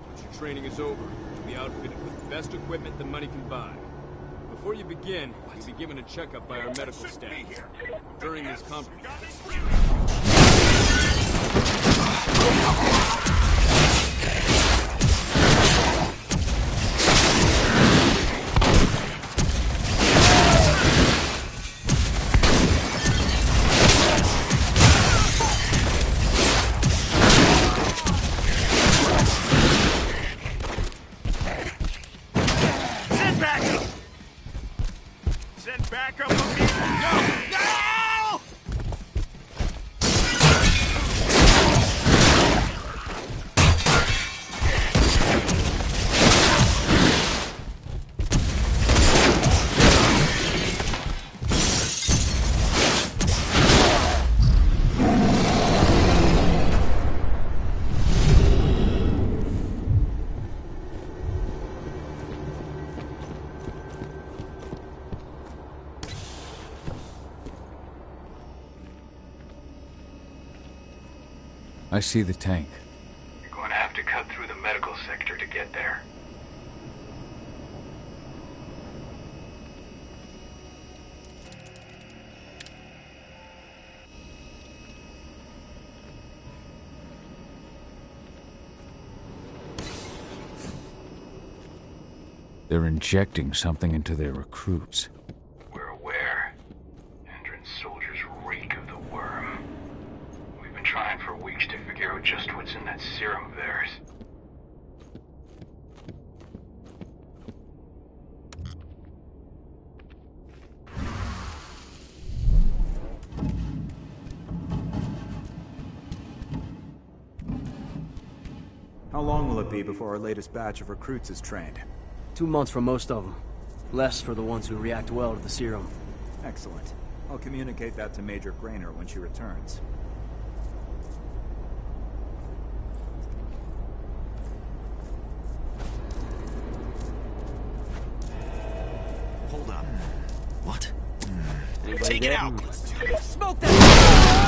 Once your training is over, you'll be outfitted with the best equipment that money can buy. Before you begin, you'll be given a checkup by our medical staff. During this conference. I see the tank. You're going to have to cut through the medical sector to get there. They're injecting something into their recruits. We're aware. Endron's soldiers reek of the worm. We've been trying for weeks to figure out just what's in that serum of theirs. How long will it be before our latest batch of recruits is trained? 2 months for most of them. Less for the ones who react well to the serum. Excellent. I'll communicate that to Major Grainer when she returns. Hold up. What? Anybody Take there? it out! Smoke that!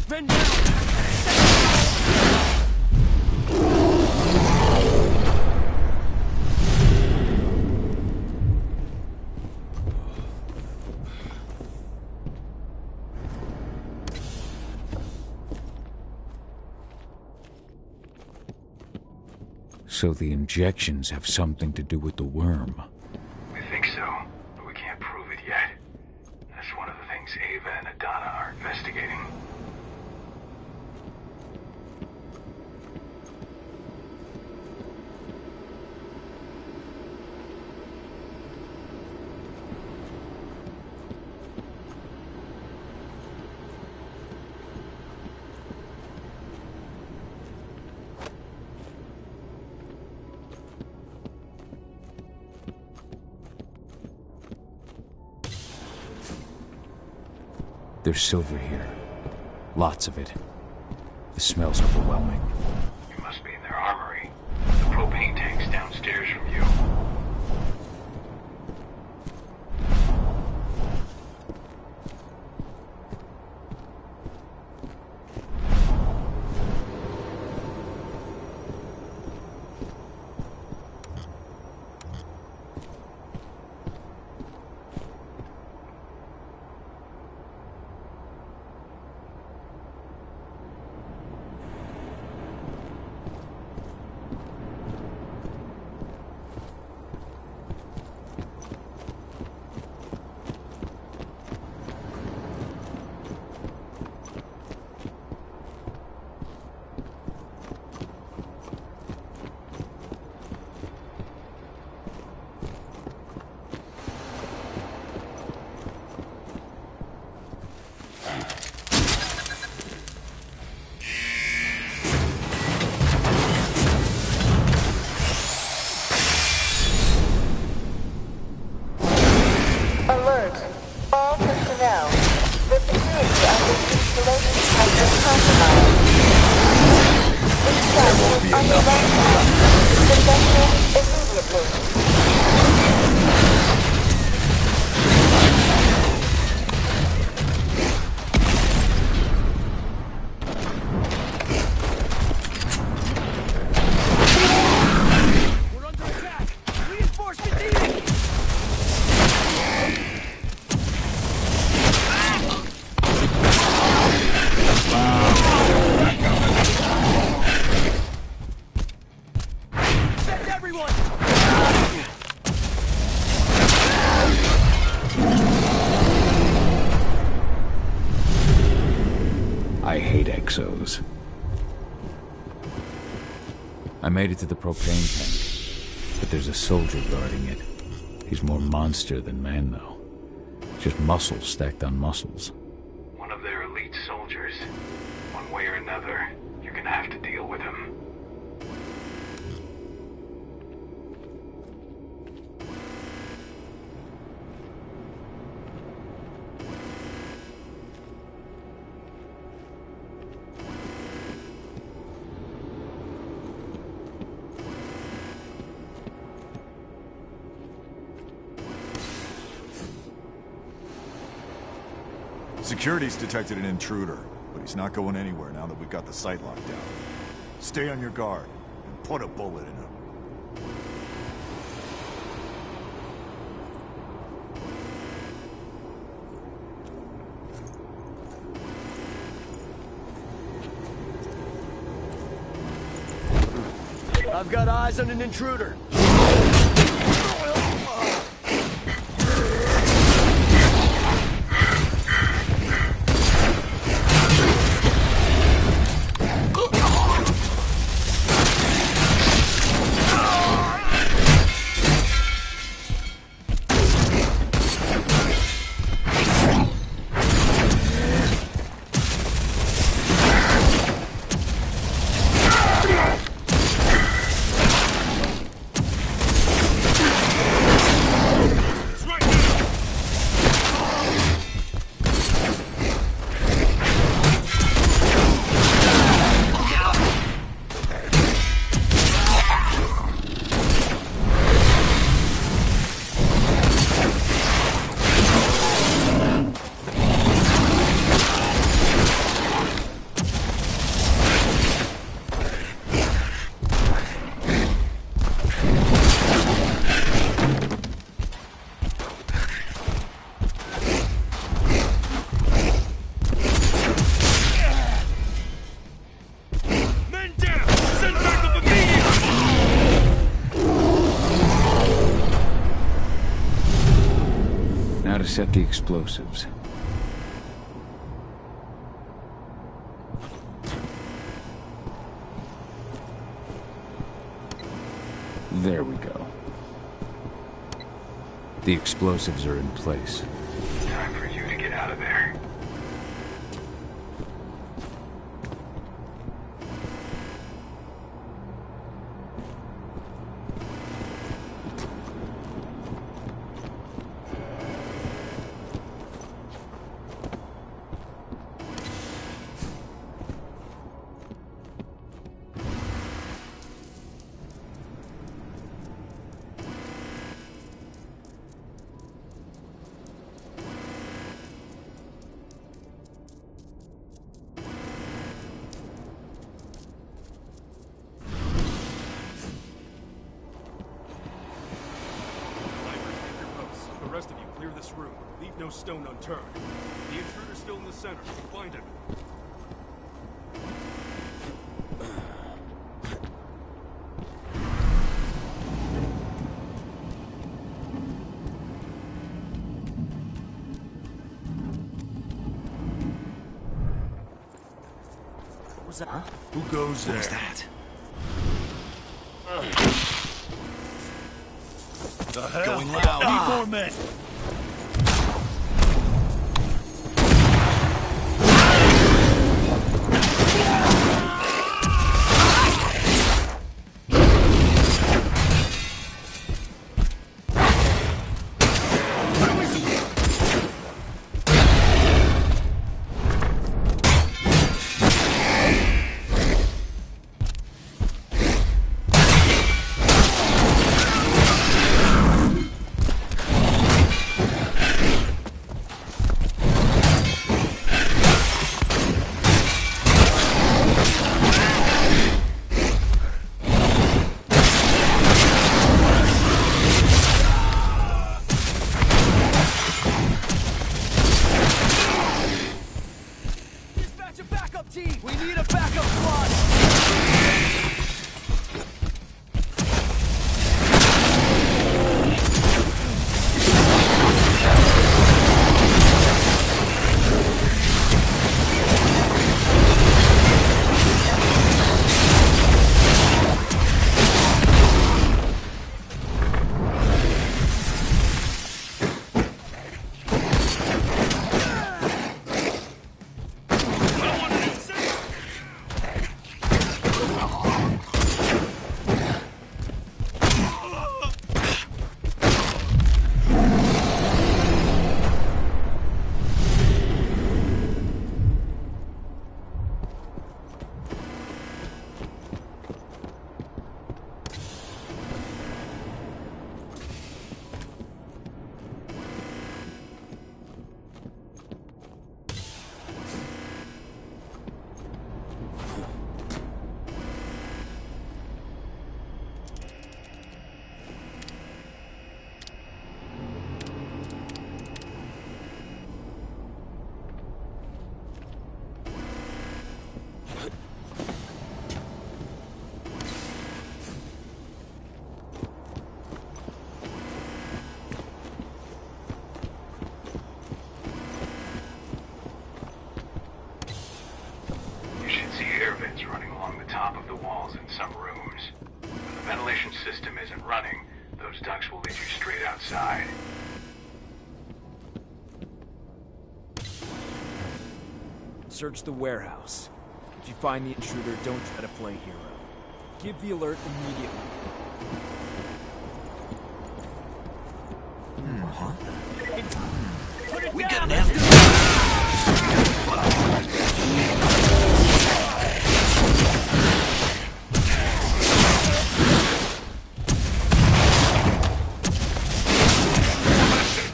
Men down! So the injections have something to do with the worm. We think so, but we can't prove it yet. That's one of the things Ava and Adana are investigating. There's silver here. Lots of it. The smell's overwhelming. You must be in their armory. The propane tank's downstairs from you. I hate exos. I made it to the propane tank, but there's a soldier guarding it. He's more monster than man, though. Just muscles stacked on muscles. One of their elite soldiers. One way or another, you're gonna have to deal with him. Security's detected an intruder, but he's not going anywhere now that we've got the site locked down. Stay on your guard, and put a bullet in him. I've got eyes on an intruder. set the explosives. There we go. The explosives are in place. Time for you to get out of there. The rest of you, clear this room. Leave no stone unturned. The intruder's still in the center. Find him. What was that? Huh? Who goes there? What was that? The hell? Going loud. Need more men. Running along the top of the walls in some rooms. When the ventilation system isn't running, those ducts will lead you straight outside. Search the warehouse. If you find the intruder, don't try to play hero. Give the alert immediately. We got an after.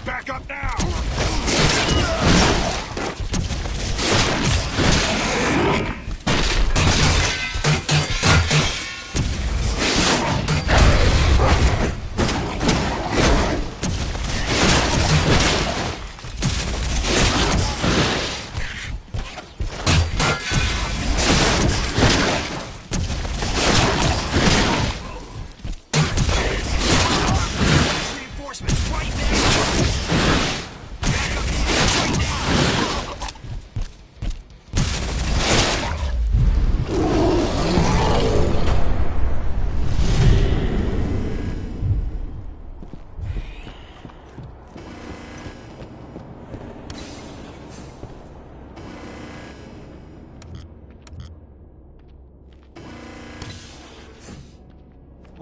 Back up now!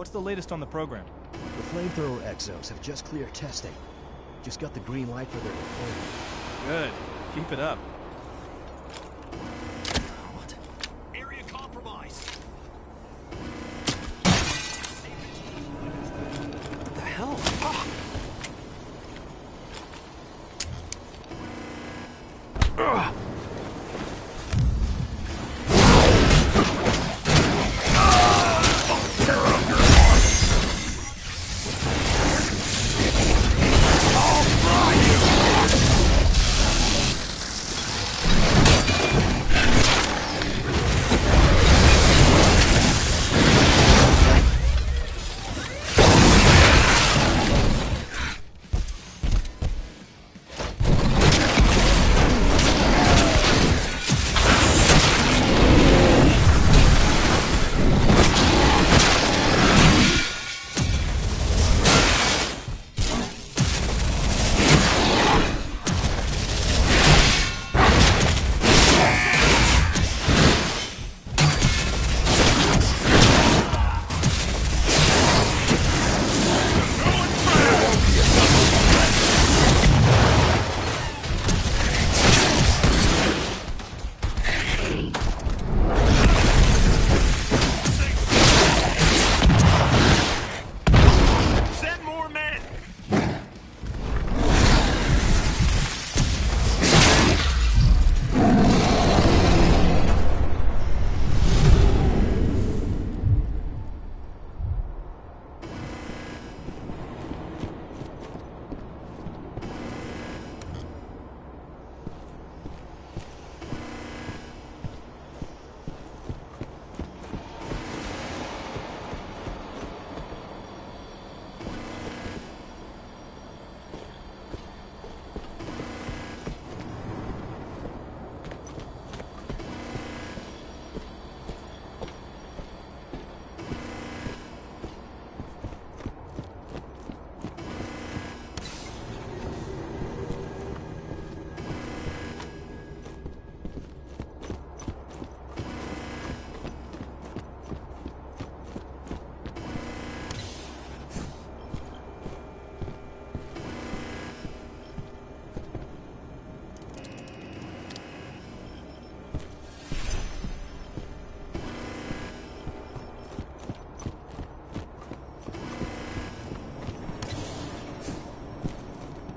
What's the latest on the program? The flamethrower exos have just cleared testing. Just got the green light for their deployment. Good. Keep it up. Area compromised. What the hell?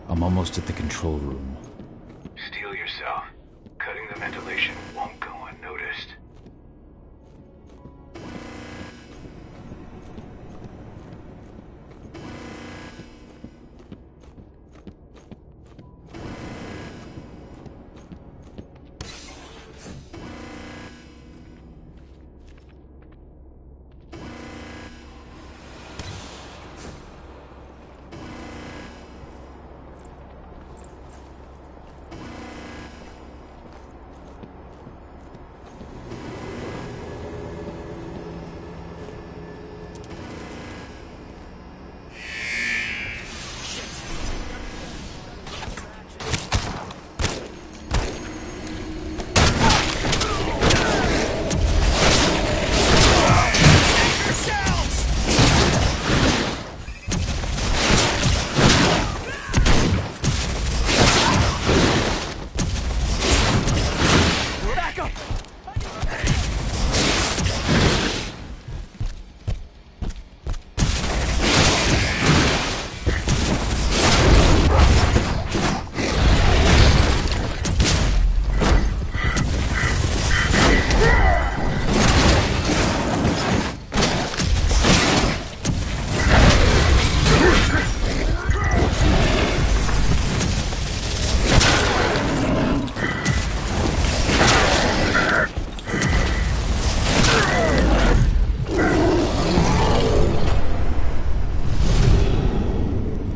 I'm almost at the control room. Steel yourself. Cutting the ventilation won't go unnoticed.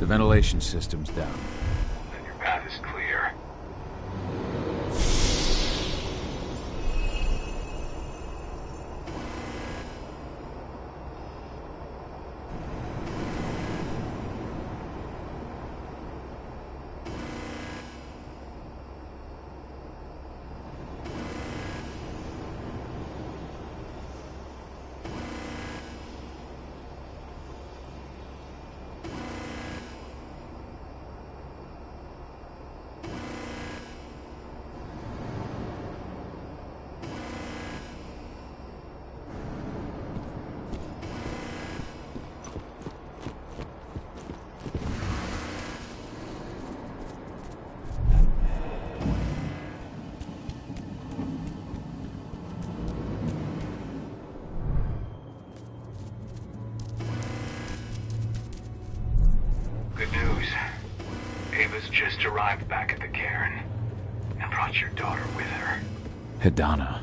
Ventilation system's down. Then your path is clear. just arrived back at the cairn and brought your daughter with her. Hidana.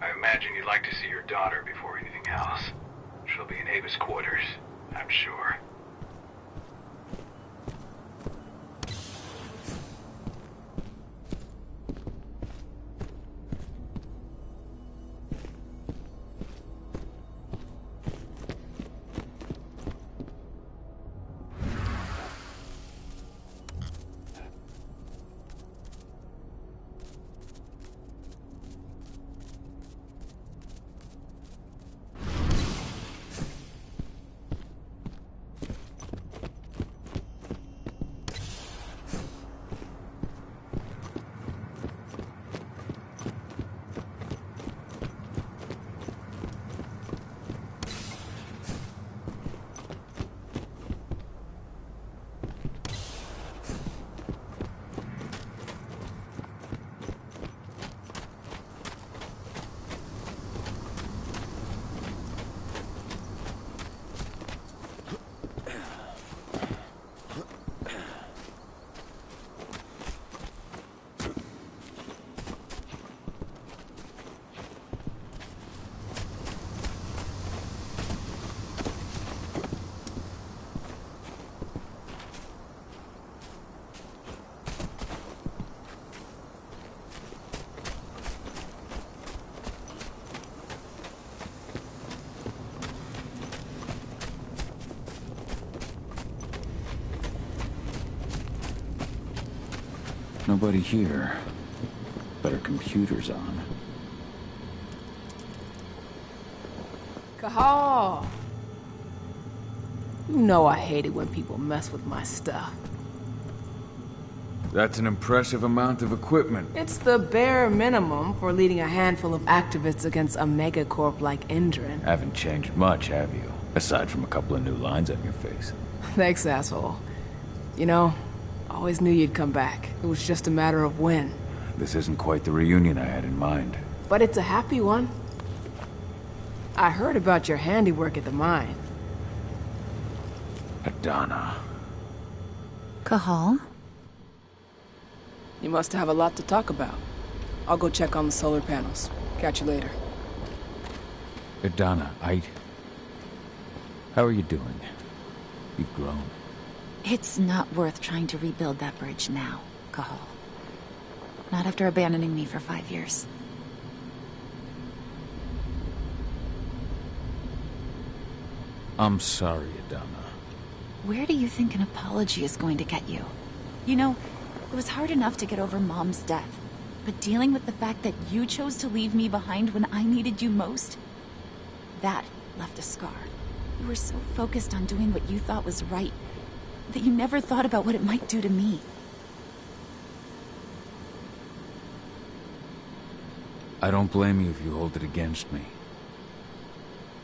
I imagine you'd like to see your daughter before anything else. She'll be in Ava's quarters, I'm sure. Nobody here, but her computer's on. Cahal! You know I hate it when people mess with my stuff. That's an impressive amount of equipment. It's the bare minimum for leading a handful of activists against a megacorp like Endrin. Haven't changed much, have you? Aside from a couple of new lines on your face. Thanks, asshole. You know, I always knew you'd come back. It was just a matter of when. This isn't quite the reunion I had in mind. But it's a happy one. I heard about your handiwork at the mine. Hidana. Cahal? You must have a lot to talk about. I'll go check on the solar panels. Catch you later. Hidana, how are you doing? You've grown. It's not worth trying to rebuild that bridge now, Cahal. Not after abandoning me for 5 years. I'm sorry, Hidana. Where do you think an apology is going to get you? You know, it was hard enough to get over Mom's death, but dealing with the fact that you chose to leave me behind when I needed you most, that left a scar. You were so focused on doing what you thought was right, that you never thought about what it might do to me. I don't blame you if you hold it against me.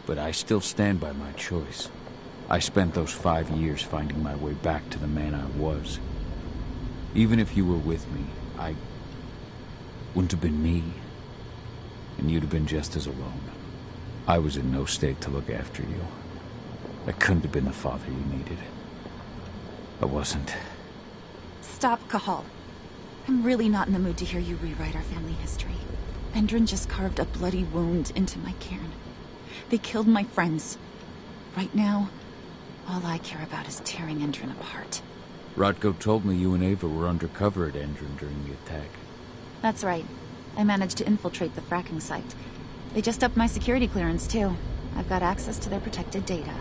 But I still stand by my choice. I spent those 5 years finding my way back to the man I was. Even if you were with me, I wouldn't have been me. And you'd have been just as alone. I was in no state to look after you. I couldn't have been the father you needed. I wasn't. Stop, Cahal. I'm really not in the mood to hear you rewrite our family history. Endron just carved a bloody wound into my cairn. They killed my friends. Right now, all I care about is tearing Endron apart. Rodko told me you and Ava were undercover at Endron during the attack. That's right. I managed to infiltrate the fracking site. They just upped my security clearance, too. I've got access to their protected data.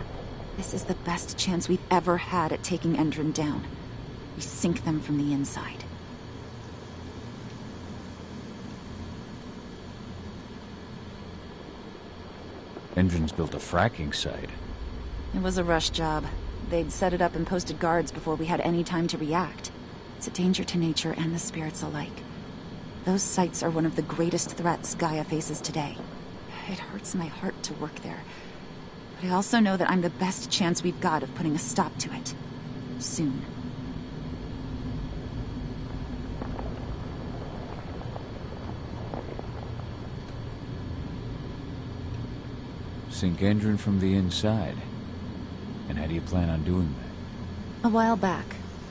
This is the best chance we've ever had at taking Endron down. We sink them from the inside. Endron's built a fracking site. It was a rush job. They'd set it up and posted guards before we had any time to react. It's a danger to nature and the spirits alike. Those sites are one of the greatest threats Gaia faces today. It hurts my heart to work there. But I also know that I'm the best chance we've got of putting a stop to it. Soon. Sink Endron from the inside. And how do you plan on doing that? A while back,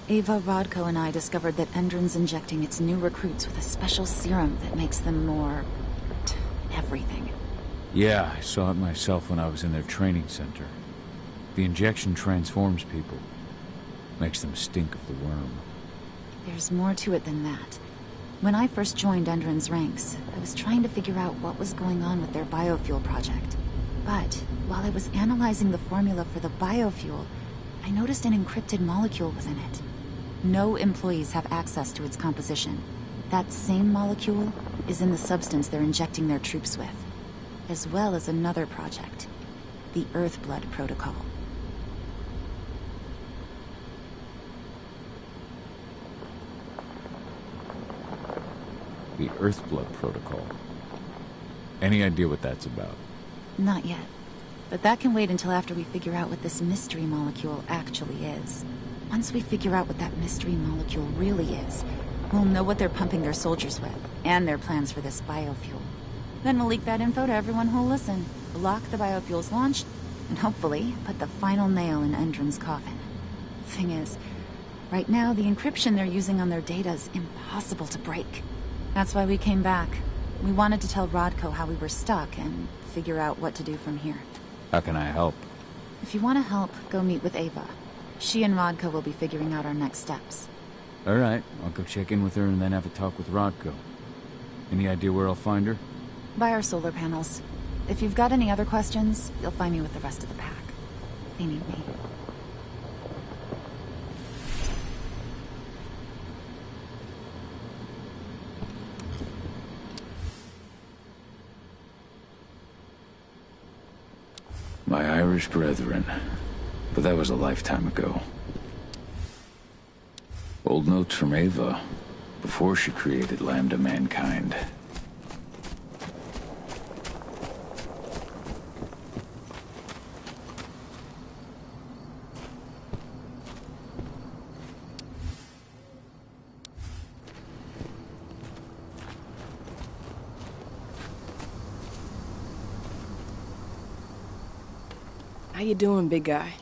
Ava, Rodko, and I discovered that Endron's injecting its new recruits with a special serum that makes them more... everything. Yeah, I saw it myself when I was in their training center. The injection transforms people. Makes them stink of the worm. There's more to it than that. When I first joined Endron's ranks, I was trying to figure out what was going on with their biofuel project. But while I was analyzing the formula for the biofuel, I noticed an encrypted molecule within it. No employees have access to its composition. That same molecule is in the substance they're injecting their troops with, as well as another project, the Earthblood Protocol. The Earthblood Protocol. Any idea what that's about? Not yet. But that can wait until after we figure out what this mystery molecule actually is. Once we figure out what that mystery molecule really is, we'll know what they're pumping their soldiers with, and their plans for this biofuel. Then we'll leak that info to everyone who'll listen, block the biofuel's launch, and hopefully put the final nail in Endron's coffin. Thing is, right now the encryption they're using on their data is impossible to break. That's why we came back. We wanted to tell Rodko how we were stuck and figure out what to do from here. How can I help? If you want to help, go meet with Ava. She and Rodko will be figuring out our next steps. Alright, I'll go check in with her and then have a talk with Rodko. Any idea where I'll find her? By our solar panels. If you've got any other questions, you'll find me with the rest of the pack. They need me. My Irish brethren. But that was a lifetime ago. Old notes from Ava, before she created Lambda Mankind. How you doing, big guy?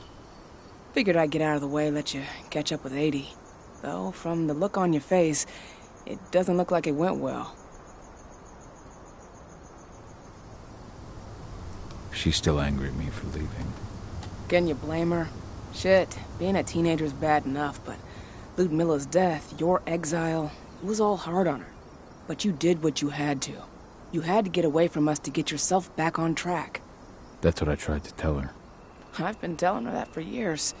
Figured I'd get out of the way, let you catch up with 80. Though, from the look on your face, it doesn't look like it went well. She's still angry at me for leaving. Can you blame her? Shit, being a teenager's bad enough, but Ludmilla's death, your exile, it was all hard on her. But you did what you had to. You had to get away from us to get yourself back on track. That's what I tried to tell her. I've been telling her that for years.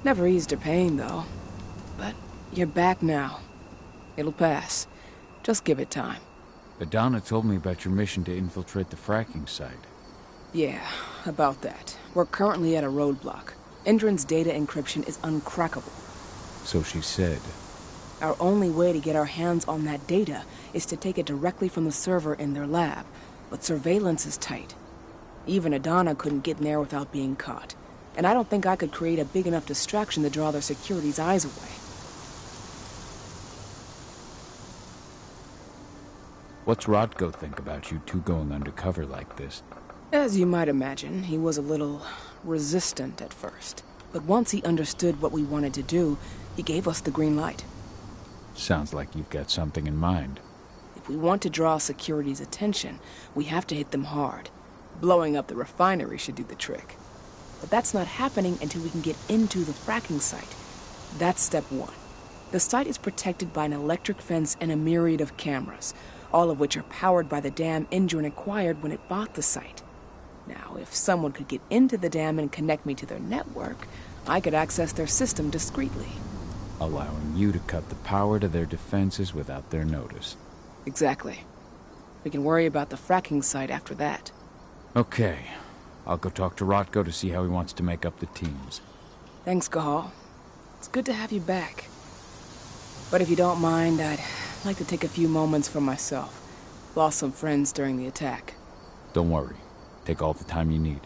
Never eased her pain, though. But you're back now. It'll pass. Just give it time. Adana told me about your mission to infiltrate the fracking site. Yeah, about that. We're currently at a roadblock. Endron's data encryption is uncrackable. So she said. Our only way to get our hands on that data is to take it directly from the server in their lab, but surveillance is tight. Even Adana couldn't get in there without being caught, and I don't think I could create a big enough distraction to draw their security's eyes away. What's Rodko think about you two going undercover like this? As you might imagine, he was a little resistant at first, but once he understood what we wanted to do, he gave us the green light. Sounds like you've got something in mind. If we want to draw security's attention, we have to hit them hard. Blowing up the refinery should do the trick. But that's not happening until we can get into the fracking site. That's step one. The site is protected by an electric fence and a myriad of cameras, all of which are powered by the dam Endron acquired when it bought the site. Now, if someone could get into the dam and connect me to their network, I could access their system discreetly. Allowing you to cut the power to their defenses without their notice. Exactly. We can worry about the fracking site after that. Okay. I'll go talk to Rodko to see how he wants to make up the teams. Thanks, Gahal. It's good to have you back. But if you don't mind, I'd like to take a few moments for myself. Lost some friends during the attack. Don't worry. Take all the time you need.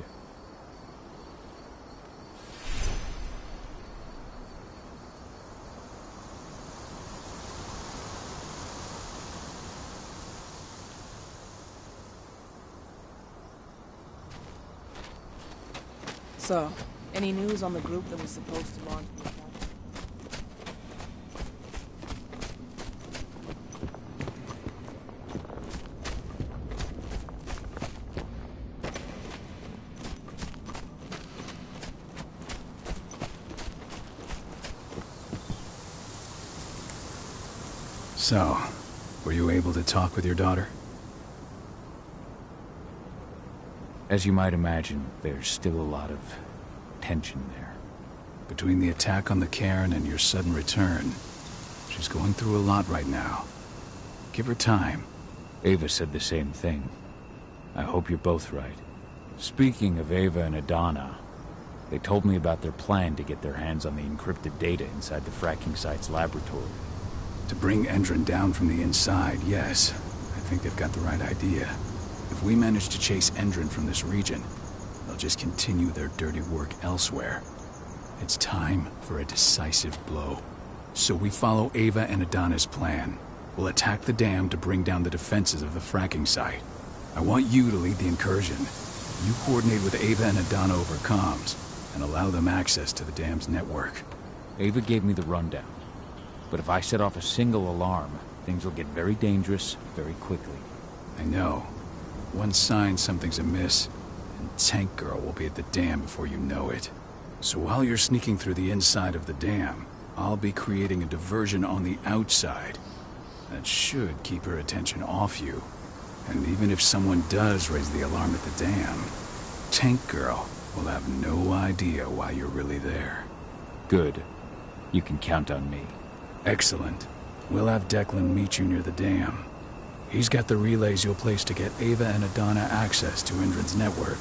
So, any news on the group that was supposed to launch the attack? So, were you able to talk with your daughter? As you might imagine, there's still a lot of tension there. Between the attack on the cairn and your sudden return, she's going through a lot right now. Give her time. Ava said the same thing. I hope you're both right. Speaking of Ava and Adana, they told me about their plan to get their hands on the encrypted data inside the fracking site's laboratory. To bring Endron down from the inside, yes. I think they've got the right idea. If we manage to chase Endron from this region, they'll just continue their dirty work elsewhere. It's time for a decisive blow. So we follow Ava and Adana's plan. We'll attack the dam to bring down the defenses of the fracking site. I want you to lead the incursion. You coordinate with Ava and Adana over comms, and allow them access to the dam's network. Ava gave me the rundown. But if I set off a single alarm, things will get very dangerous very quickly. I know. One sign something's amiss, and Tank Girl will be at the dam before you know it. So while you're sneaking through the inside of the dam, I'll be creating a diversion on the outside. That should keep her attention off you. And even if someone does raise the alarm at the dam, Tank Girl will have no idea why you're really there. Good. You can count on me. Excellent. We'll have Declan meet you near the dam. He's got the relays you'll place to get Ava and Adana access to Endron's network.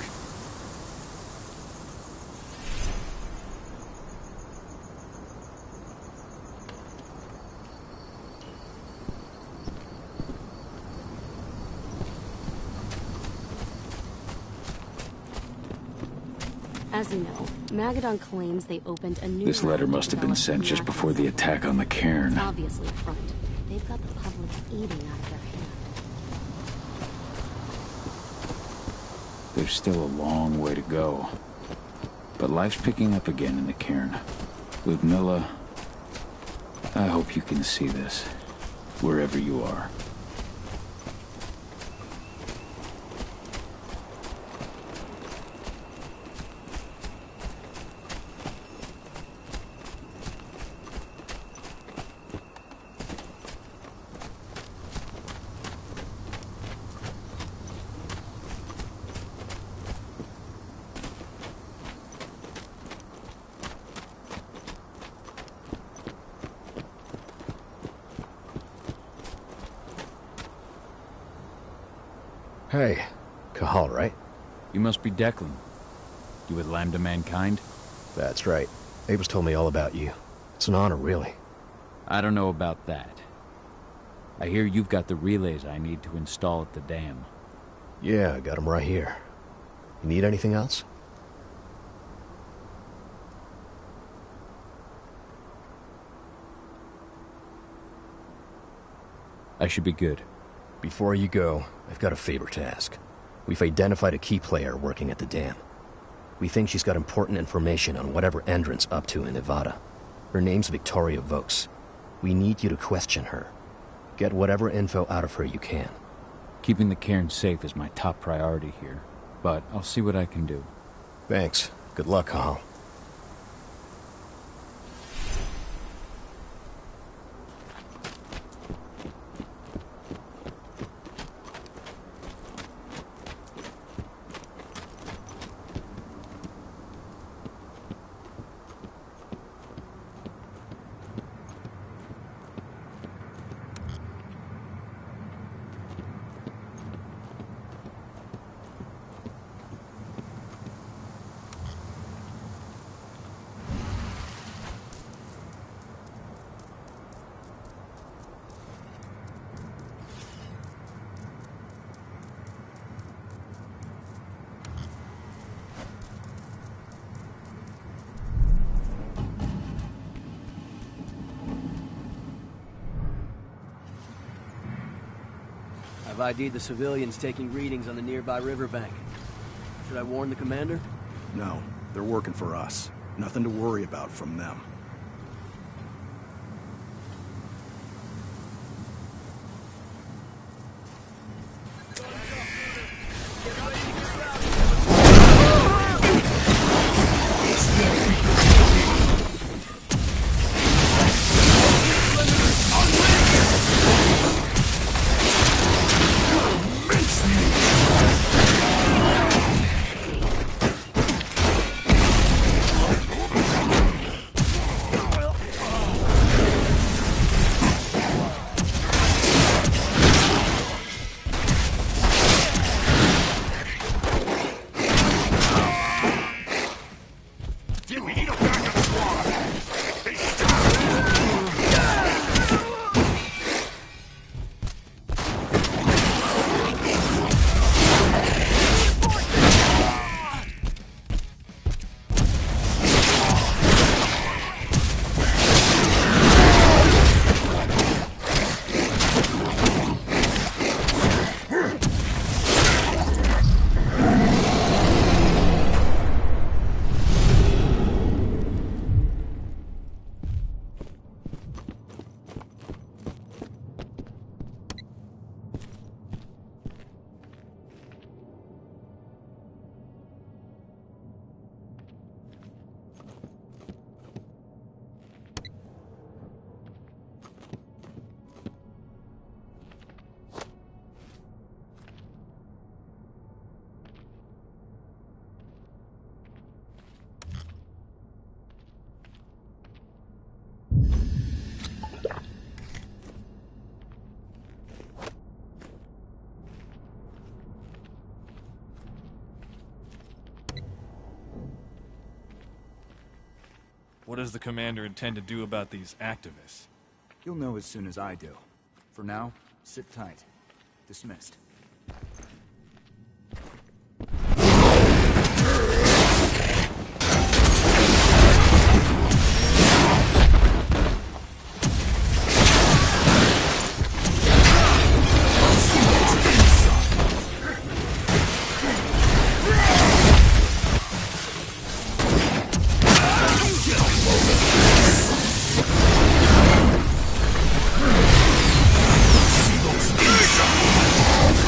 As you know, Magadan claims they opened a new... This letter must have been sent just before the attack on the cairn. It's obviously a front. They've got the public eating out of their hand. There's still a long way to go. But life's picking up again in the cairn. Ludmilla, I hope you can see this, wherever you are. Hey, Cahal, right? You must be Declan. You with Lambda Mankind? That's right. Abe's told me all about you. It's an honor, really. I don't know about that. I hear you've got the relays I need to install at the dam. Yeah, I got them right here. You need anything else? I should be good. Before you go, I've got a favor to ask. We've identified a key player working at the dam. We think she's got important information on whatever Endron's up to in Nevada. Her name's Victoria Vokes. We need you to question her. Get whatever info out of her you can. Keeping the cairn safe is my top priority here, but I'll see what I can do. Thanks. Good luck, Kahal. I've ID'd the civilians taking readings on the nearby riverbank. Should I warn the commander? No, they're working for us. Nothing to worry about from them. What does the commander intend to do about these activists? You'll know as soon as I do. For now, sit tight. Dismissed. Those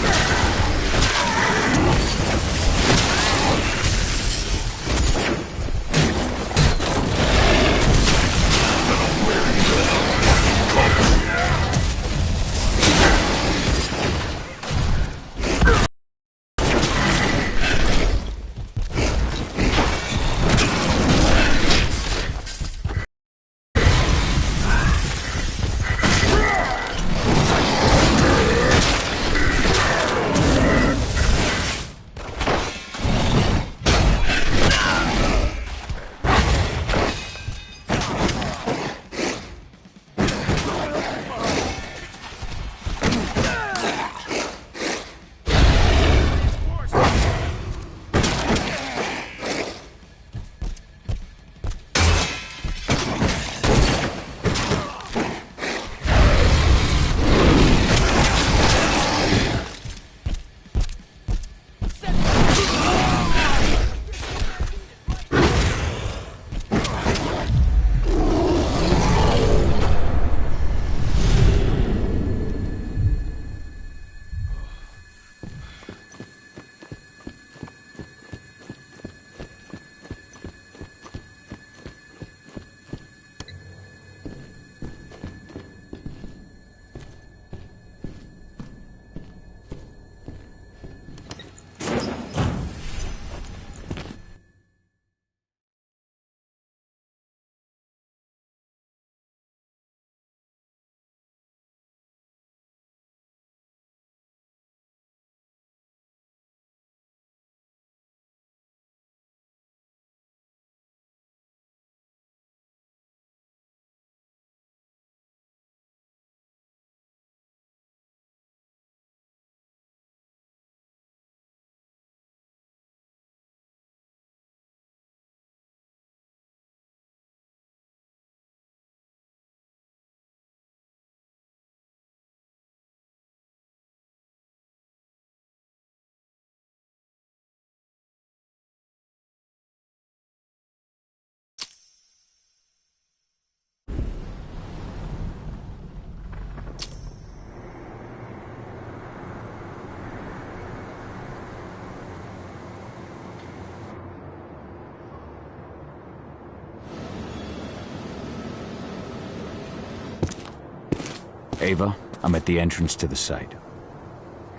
Ava, I'm at the entrance to the site.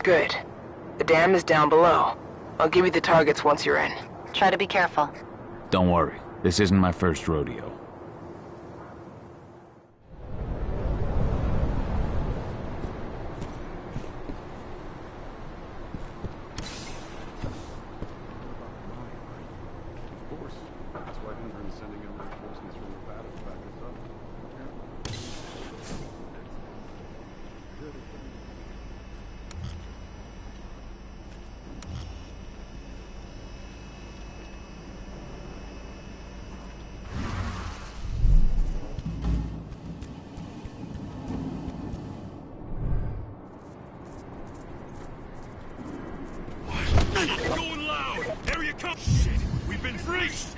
Good. The dam is down below. I'll give you the targets once you're in. Try to be careful. Don't worry, this isn't my first rodeo. That's why Endron's sending in reinforcements from Nevada to back us up. Going loud! Area come! Shit! We've been breached!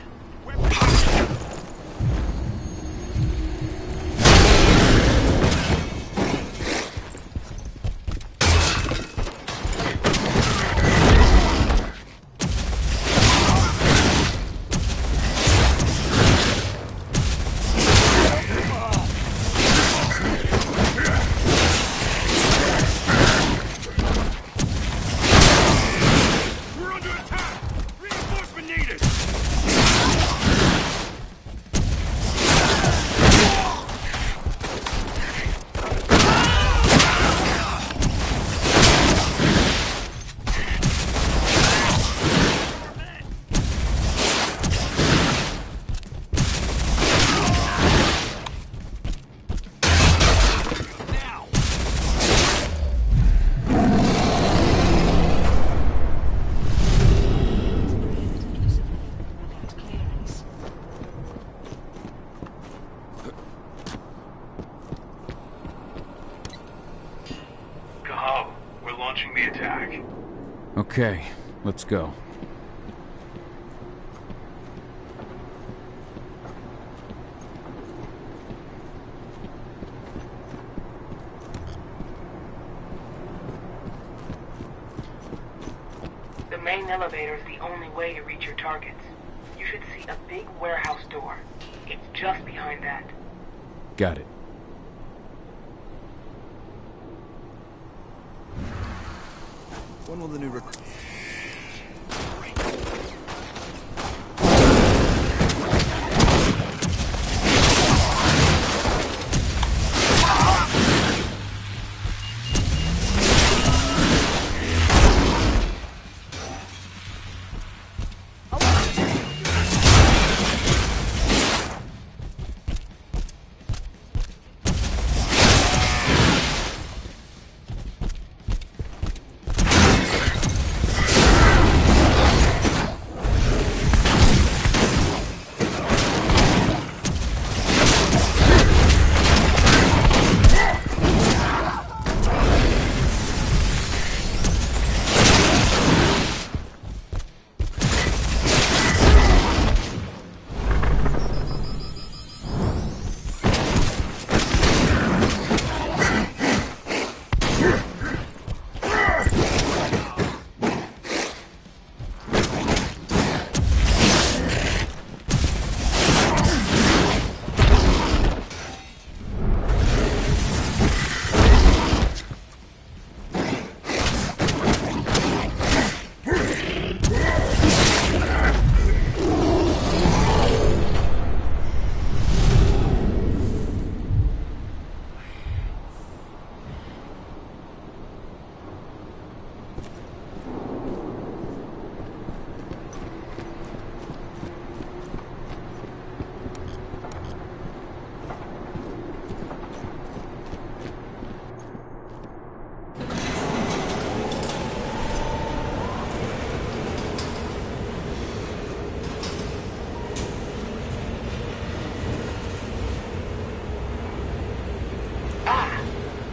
We're under attack! Reinforcement needed! Kahal, we're launching the attack. Okay, let's go. The main elevator is the only way to reach your targets. You should see a big warehouse door. It's just behind that. Got it. When will the new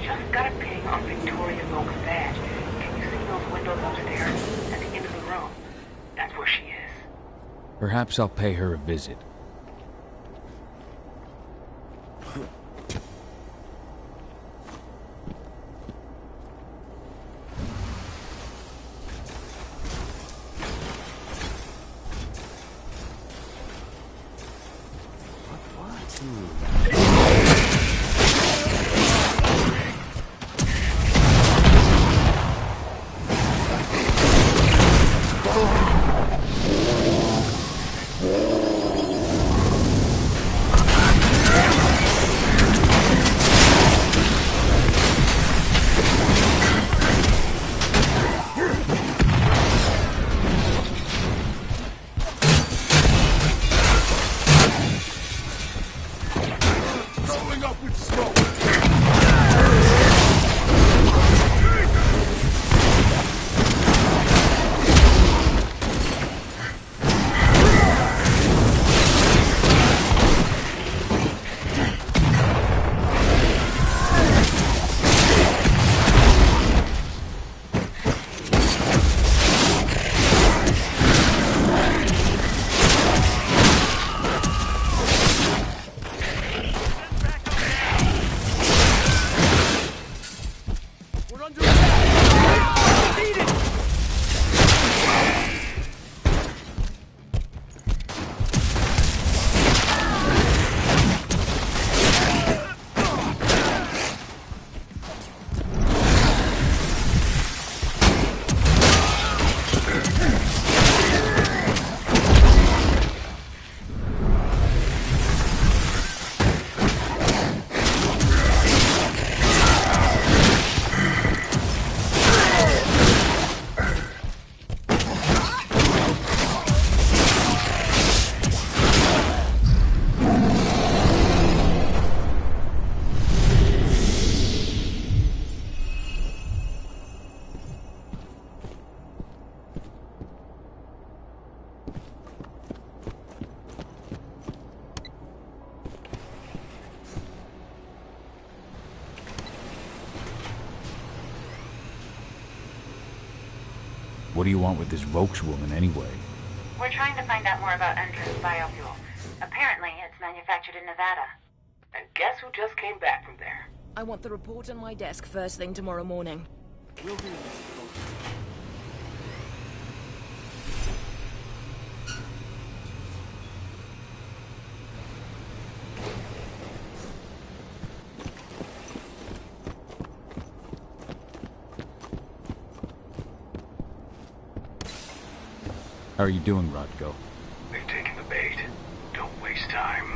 Just got a ping on Victoria Milk's badge. Can you see those windows upstairs? At the end of the room. That's where she is. Perhaps I'll pay her a visit. What do you want with this Volkswoman anyway? We're trying to find out more about Endron's biofuel. Apparently, it's manufactured in Nevada. And guess who just came back from there? I want the report on my desk first thing tomorrow morning. Will do. How are you doing, Rodko? They've taken the bait. Don't waste time.